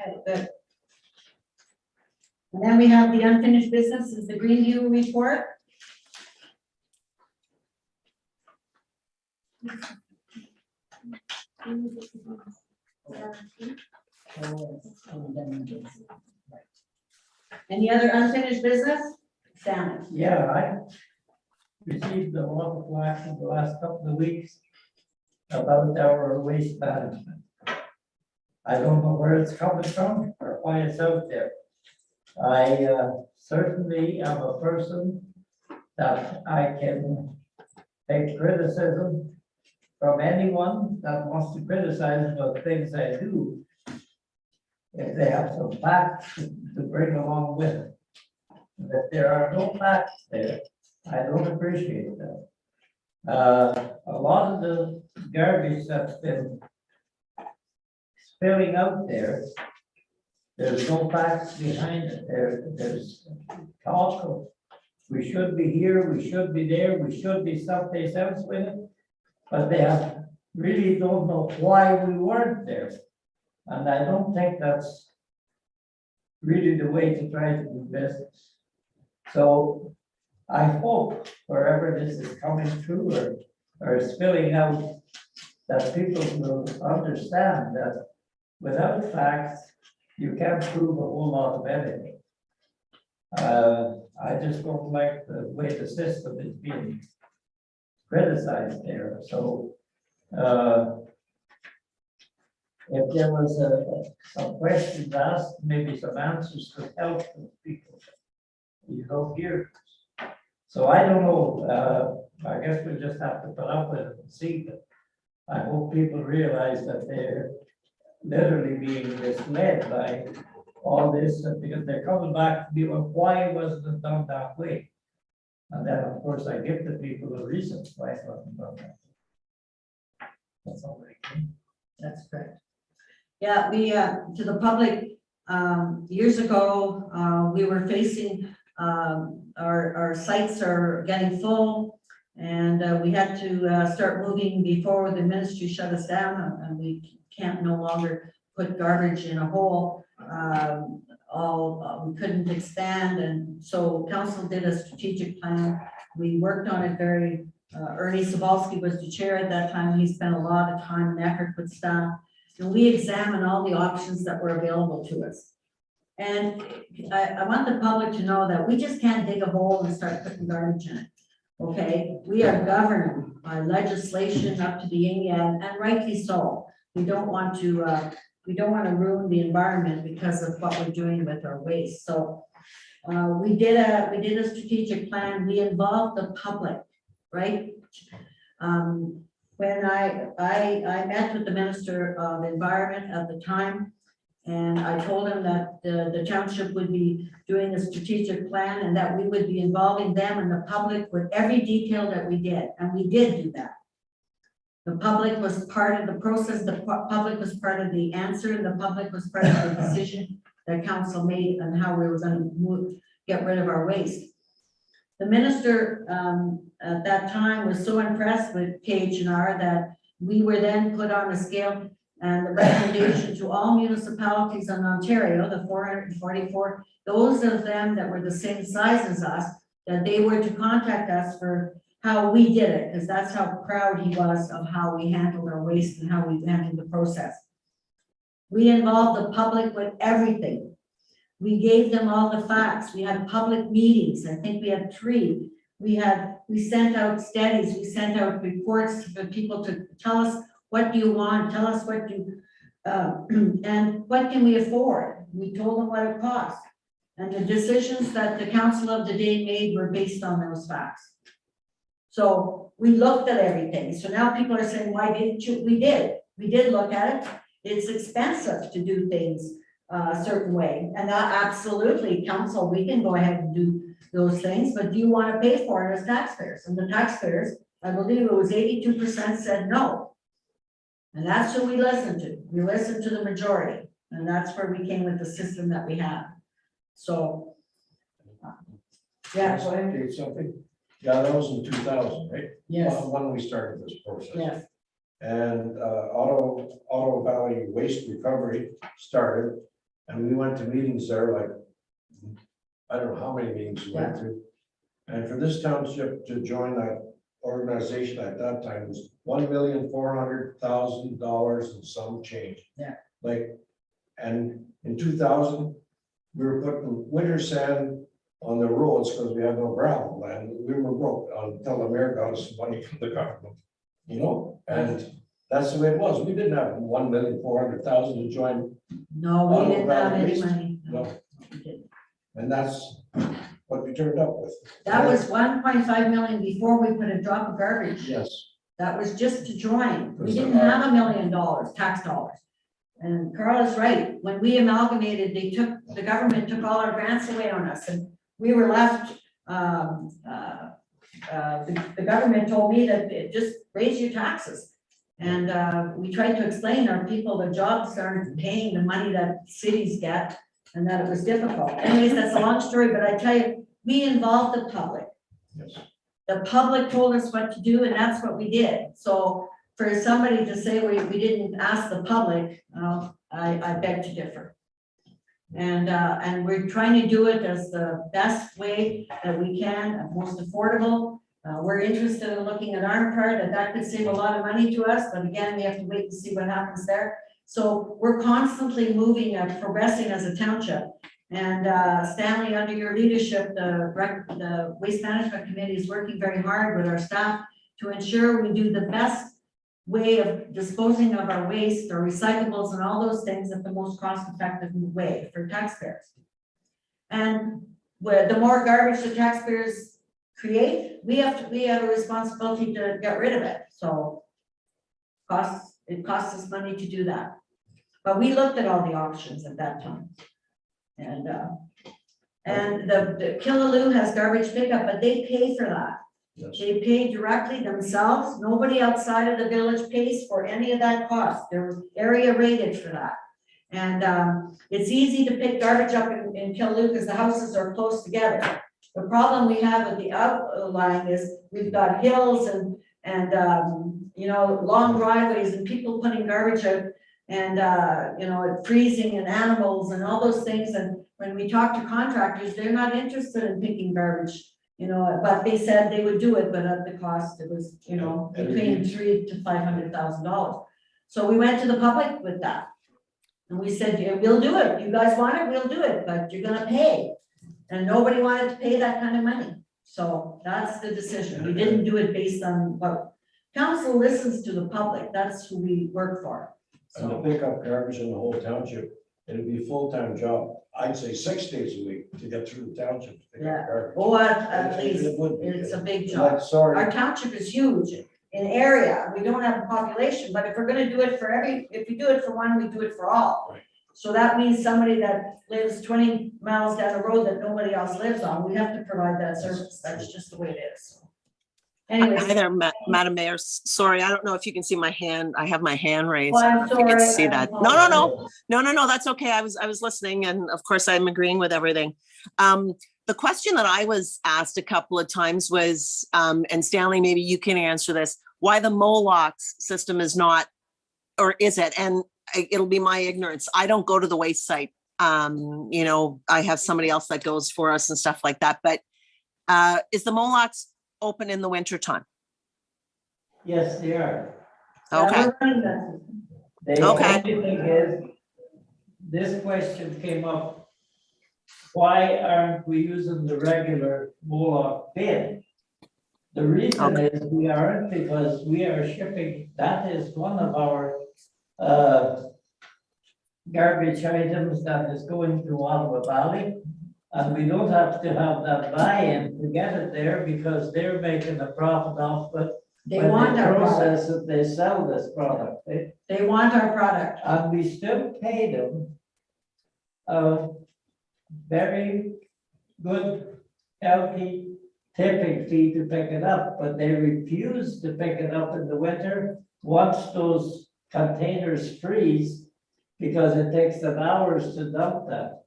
Okay, good. And then we have the unfinished business is the Greenview Report. Any other unfinished business? Stanley. Yeah, I received a lot of flack in the last couple of weeks about our waste management. I don't know where it's coming from or why it's out there. I certainly am a person that I can take criticism from anyone that wants to criticize about things I do, if they have some facts to bring along with it. If there are no facts there, I don't appreciate that. A lot of the garbage that's been spilling out there, there's no facts behind it. There's talk of, we should be here, we should be there, we should be someplace else with it. But they really don't know why we weren't there. And I don't think that's really the way to try to do business. So I hope wherever this is coming through or spilling out, that people will understand that without facts, you can't prove a whole lot of anything. I just don't like the way the system is being criticized there. So if there was some questions asked, maybe some answers could help the people. You don't hear. So I don't know, I guess we just have to put up with it and see, but I hope people realize that they're literally being misled by all this, because they're coming back to me, well, why wasn't it done that way? And then, of course, I give the people the reasons why it wasn't done that way. That's all I can. That's correct. Yeah, we, to the public, years ago, we were facing, our sites are getting full, and we had to start moving before the ministry shut us down, and we can't no longer put garbage in a hole. We couldn't expand, and so council did a strategic plan. We worked on it very, Ernie Sabalski was the chair at that time. He spent a lot of time and effort with staff, and we examined all the options that were available to us. And I want the public to know that we just can't dig a hole and start putting garbage in it. Okay, we are governed by legislation up to the yin and rightly so. We don't want to ruin the environment because of what we're doing with our waste. So we did a strategic plan. We involved the public, right? When I met with the Minister of Environment at the time, and I told him that the township would be doing a strategic plan and that we would be involving them and the public with every detail that we did, and we did do that. The public was part of the process, the public was part of the answer, and the public was part of the decision that council made on how we were going to get rid of our waste. The minister at that time was so impressed with KHR that we were then put on a scale, and the recommendation to all municipalities in Ontario, the 444, those of them that were the same size as us, that they were to contact us for how we did it, because that's how proud he was of how we handled our waste and how we handled the process. We involved the public with everything. We gave them all the facts. We had public meetings. I think we had 3. We sent out studies. We sent out reports for people to tell us, what do you want? Tell us what you, and what can we afford? We told them what it cost. And the decisions that the council of the day made were based on those facts. So we looked at everything. So now people are saying, why didn't you? We did look at it. It's expensive to do things a certain way. And absolutely, council, we can go ahead and do those things, but do you want to pay for it as taxpayers? And the taxpayers, I believe it was 82% said no. And that's who we listened to. We listened to the majority. And that's where we came with the system that we have. So, yeah, go ahead. Something. Yeah, that was in 2000, right? Yes. When we started this process. Yes. And Otto Valley Waste Recovery started, and we went to meetings there, like, I don't know how many meetings we went to. And for this township to join that organization at that time was $1,400,000 and some change. Yeah. Like, and in 2000, we were putting winter sand on the roads because we had no gravel land. We were broke until the mayor got us money from the government, you know, and that's the way it was. We didn't have 1,400,000 to join. No, we didn't have any money. No. We didn't. And that's what we turned up with. That was 1.5 million before we put a drop of garbage. Yes. That was just to join. We didn't have $1 million tax dollars. And Carl is right. When we amalgamated, the government took all our grants away on us, and we were left the government told me that just raise your taxes. And we tried to explain our people, the jobs aren't paying the money that cities get, and that it was difficult. Anyways, that's a long story, but I tell you, we involved the public. Yes. The public told us what to do, and that's what we did. So for somebody to say we didn't ask the public, I beg to differ. And we're trying to do it as the best way that we can, most affordable. We're interested in looking at our part, and that could save a lot of money to us, but again, we have to wait and see what happens there. So we're constantly moving and progressing as a township. And Stanley, under your leadership, the Waste Management Committee is working very hard with our staff to ensure we do the best way of disposing of our waste or recyclables and all those things at the most cost-effective way for taxpayers. And the more garbage the taxpayers create, we have a responsibility to get rid of it. So it costs us money to do that. But we looked at all the options at that time. And the Killaloo has garbage pickup, but they pay for that. Yes. They pay directly themselves. Nobody outside of the village pays for any of that cost. They're area rated for that. And it's easy to pick garbage up in Killaloo because the houses are close together. The problem we have with the outlying is we've got hills and long driveways and people putting garbage out and freezing and animals and all those things. And when we talk to contractors, they're not interested in picking garbage. But they said they would do it, but at the cost, it was, between $300,000 to $500,000. So we went to the public with that. And we said, yeah, we'll do it. You guys want it, we'll do it, but you're gonna pay. And nobody wanted to pay that kind of money. So that's the decision. We didn't do it based on what council listens to the public. That's who we work for. And to pick up garbage in the whole township, it'd be a full-time job. I'd say 6 days a week to get through the township. To pick up garbage. Oh, at least It would be. it's a big Like, job. sorry, Our township is huge in area. We don't have a population, but if we're gonna do it for if we do it for one, we do it for all. Right. So that means somebody that lives 20 miles down the road that nobody else lives on, we have to provide that service. That's just the way it is. Anyways. Hi there, Madam Mayor. Sorry, I don't know if you can see my hand. I have my hand raised. Well, I I'm don't know if you can sorry, see I that. apologize. No, that's okay. I was listening, and of course I'm agreeing with everything. The question that I was asked a couple of times was, and Stanley, maybe you can answer this, why the Molox system is not, or is it? And it'll be my ignorance. I don't go to the waste site. I have somebody else that goes for us and stuff like that. But is the Molox open in the winter time? Yes, they are. Okay. The Okay. only thing is, this question came up, why aren't we using the regular Moloch bin? The reason is we aren't because we are shipping, that is one of our garbage items that is going to Ottawa Valley. And we don't have to have that buy-in to get it there because they're making a profit off it. They want our process product. it, they sell this product. They want our product. And we still pay them a very good, healthy tipping fee to pick it up, but they refuse to pick it up in the winter once those containers freeze because it takes them hours to dump that.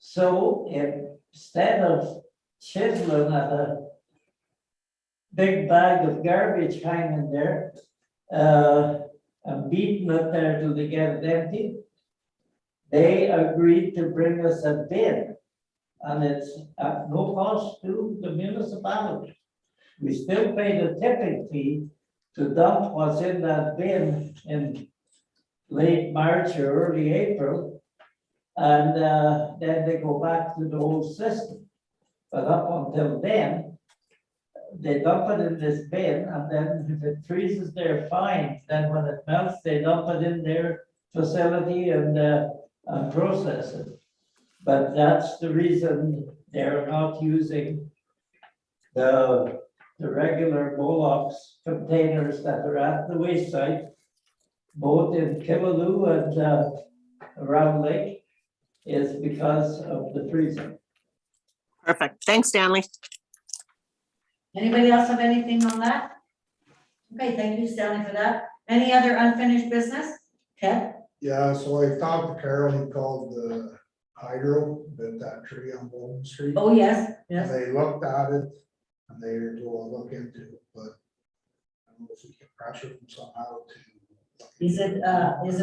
So instead of chiseling at a big bag of garbage hanging there, and beating it there till they get it empty, they agreed to bring us a bin. And it's at no cost to the municipality. We still pay the tipping fee to dump what's in that bin in late March or early April. And then they go back to the old system. But up until then, they dump it in this bin, and then if it freezes there, fine. Then when it melts, they dump it in their facility and process it. But that's the reason they're not using the regular Molox containers that are at the waste site, both in Killaloo and around Lake, is because of the freezing. Perfect. Thanks, Stanley. Anybody else have anything on that? Okay, thank you, Stanley, for that. Any other unfinished business? Ted? Yeah, so I talked to Carol, he called the hydro, that tree on Bolton Street. Oh, yes, And yes. they looked at it, and they will look into it, but I don't know if we can pressure them somehow to. Is it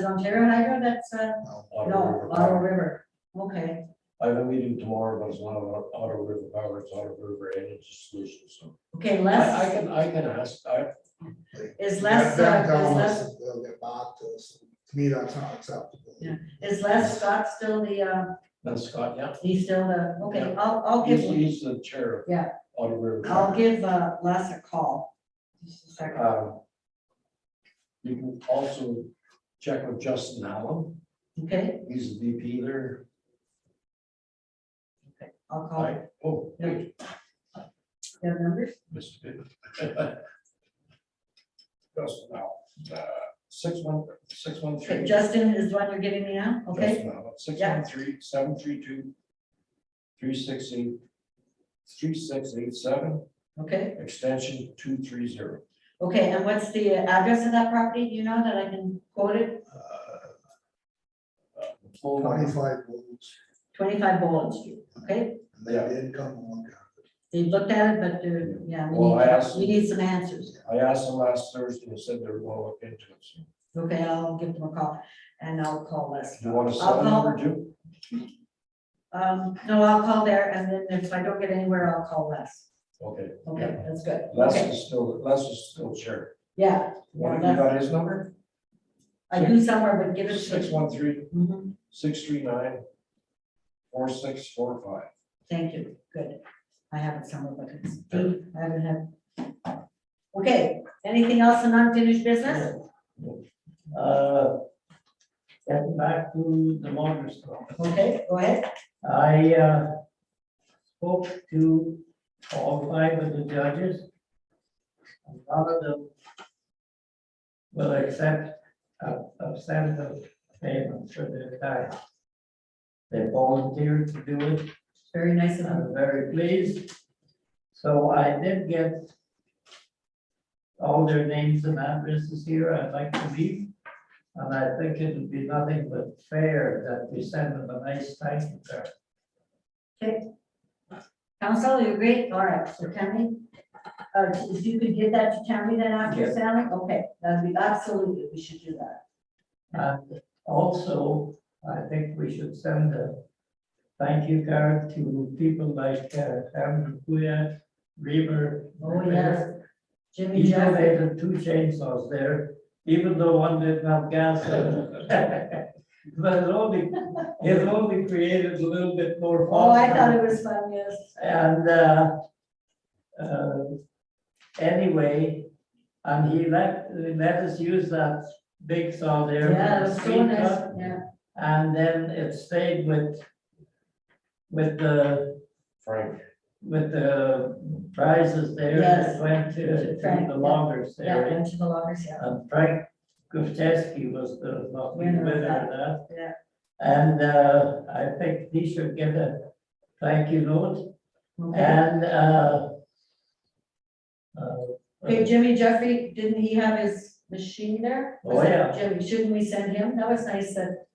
Ontario Hydro that's, no, Ottawa River? Okay, I have a meeting tomorrow, but it's not about Ottawa River Power, it's Ottawa River Energy Solutions, so. okay, I Les, can ask, is Les, They're telling is us Les, that they'll get back to us. To me, that's not acceptable. Yeah. is Les Scott still the, that's Scott, yeah. he's still the, okay, I'll give, He's the chair of yeah, Ottawa River. I'll Power. give, Les a call. Just a second. You can also check with Justin Allen, Okay, he's the VP there. I'll call. Wait, You have numbers? Mr. Pitt. Justin Allen, 613. Okay, Justin is the one you're giving me now, okay? 613-732-3687, Okay, extension 230. okay, and what's the address of that property, do you know that I can quote it? Full number. 25 volts, 25 Boland Street, okay? and they did come and look at it. They looked at it, but yeah, Well, I asked we need some answers. I asked them last Thursday and said they were going to look into it. So, Okay, I'll give them a call and I'll call Les. do you want to I'll send call- number too? No, I'll call there and then if I don't get anywhere, I'll call Les. Okay. Okay, that's good. Les Okay, is still chair. yeah, What, yeah, you got his number? I do somewhere, but give it to. 613-639-4645. Mhm. Thank you, good. I have it somewhere, but it's deep, I haven't had. Okay, anything else in unfinished business? Getting back to the water store. Okay, go ahead. I spoke to all 5 of the judges. And none of them will accept a cent of payment for their time. They volunteered to do it. Very nice of them. I'm very pleased. So I did get all their names and addresses here. I'd like to leave. And I think it would be nothing but fair that we send them a nice thank you card. Okay. Council, you agree? All right, so Tammy, if you could give that to Tammy then after Yeah. Sally? Okay, that'd be absolutely, we should do that. And also, I think we should send a thank you card to people like Aaron Kuya, Reaver. Oh, yes. Jimmy He Jeff, donated 2 chainsaws there, even though one didn't have gas in it. But it only created a little bit more fun. oh, I thought it was fun, yes. And anyway, and he let us use that big saw there. Yeah, it for was the so street nice, cut, yeah. And then it stayed with the Frank. prizes there. Yes. It went to Frank, the yeah. loggers Yeah, area. and to the loggers, yeah. And Frank Gufteski was the Winner of winner of that. Yeah. And I think he should get a thank you note. Okay, And okay, Jimmy Jeffrey, didn't he have his machine there? Oh, Was it yeah. Jimmy, shouldn't we send him? That was nice that.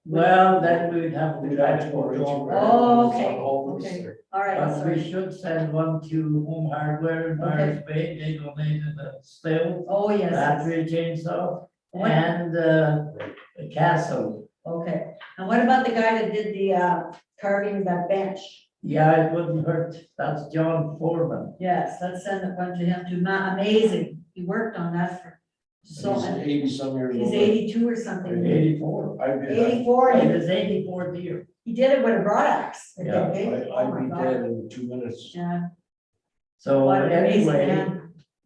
well, then we'd have to We'd try have to to go arrange wrong. it. Oh, okay, Always okay. there. All right, But we sorry. should send one to Home Hardware in Byers Bay. They donated a still Oh, yes. battery chainsaw What- and a castle. Okay, and what about the guy that did the carving that bench? Yeah, it wouldn't hurt. That's John Foreman. Yes, let's send a bunch to him too. Amazing. He worked on that for so He's many. 80-some years old. He's 82 or something. 84. I'd be, 84. It is 84th year. He did it with a broadaxe. I Yeah, think, eh? Oh, my I'd be God. dead in 2 minutes. Yeah. So What an amazing anyway,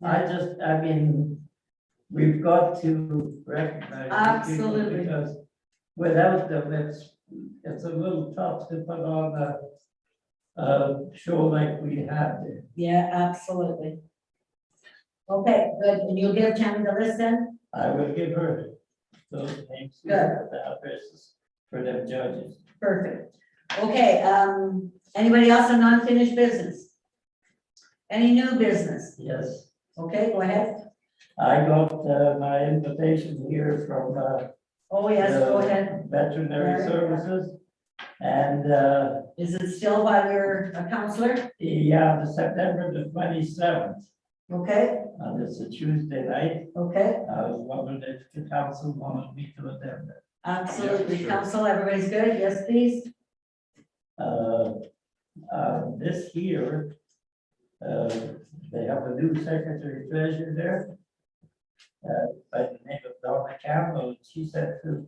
man. I mean, we've got to recognize these people Absolutely. because without them, it's a little tough to put on a show like we had there. Yeah, absolutely. Okay, good. And you'll give Tammy the list then? I will give her those names, Good. the addresses for them judges. Perfect. Okay, anybody else on unfinished business? Any new business? Yes. Okay, go ahead. I got my invitation here from Oh, yes, go ahead. Veterinary Services. And Is it still while you're a counselor? yeah, the September the 27th, Okay, and it's a Tuesday night. okay, I was wondering if the council wanted me to attend it. absolutely. sure. Council, everybody's good? Yes, please. This year, they have a new secretary treasurer there. By the name of Donna Campbell, and she said to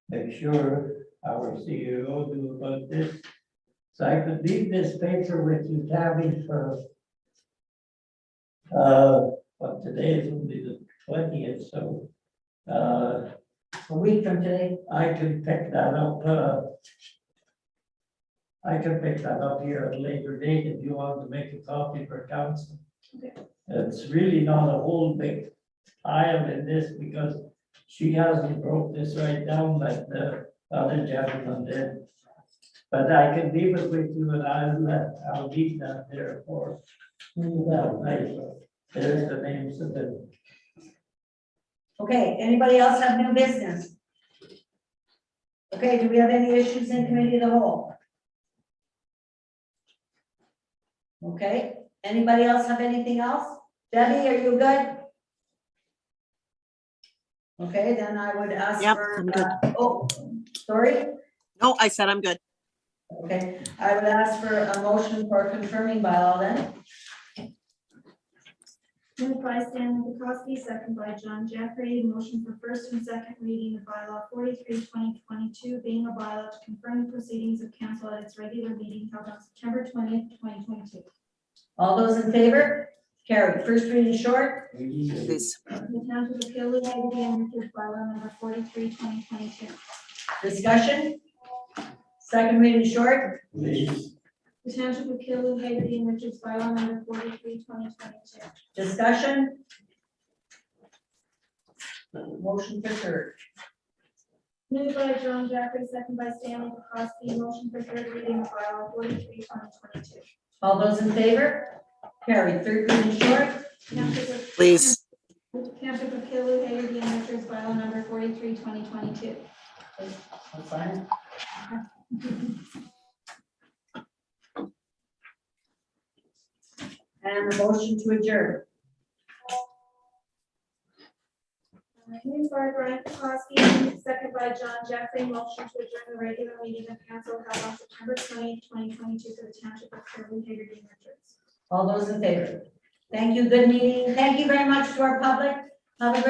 make sure our CEO knew about this. So I could leave this paper with you, Tabby, for but today is only the 20th, so A week from today. I can pick that up. I can pick that up here at a later date if you want to make a copy for council. Okay. It's really not a whole big pile in this because she hasn't broke this right down like the other gentleman did. But I can leave it with you and I'll leave that there for that night. There's the names of the. Okay, anybody else have new business? Okay, do we have any issues in committee of the whole? Okay, anybody else have anything else? Debbie, are you good? Okay, then I would ask Yep, for, I'm good. oh, sorry. No, I said I'm good. Okay, I would ask for a motion for confirming bylaw then. Moved by Stanley Bukowski, second by John Jeffrey, motion for first and second reading of bylaw 43/2022, being a bylaw to confirm the proceedings of council at its regular meeting held on September 20th, 2022. All those in favor? Carried. First reading short. Please. The Township of Killeen, Hagerty, and Richards, bylaw number 43/2022. Discussion? Second reading short. Please. The Township of Killeen, Hagerty, and Richards, bylaw number 43/2022. Discussion? Motion for third. Moved by John Jeffrey, second by Stanley Bukowski, motion for third reading of bylaw 43/2022. All those in favor? Carried. Third reading short. Township of- Please. Township of Killeen, Hagerty, and Richards, bylaw number 43/2022. That's fine. And the motion to adjourn. Moved by Brian Kowalski, second by John Jeffrey, motion to adjourn the regular meeting of council held on September 20th, 2022 for the Township of Killeen, Hagerty, and Richards. All those in favor? Thank you. Good meeting. Thank you very much to our public. Have a great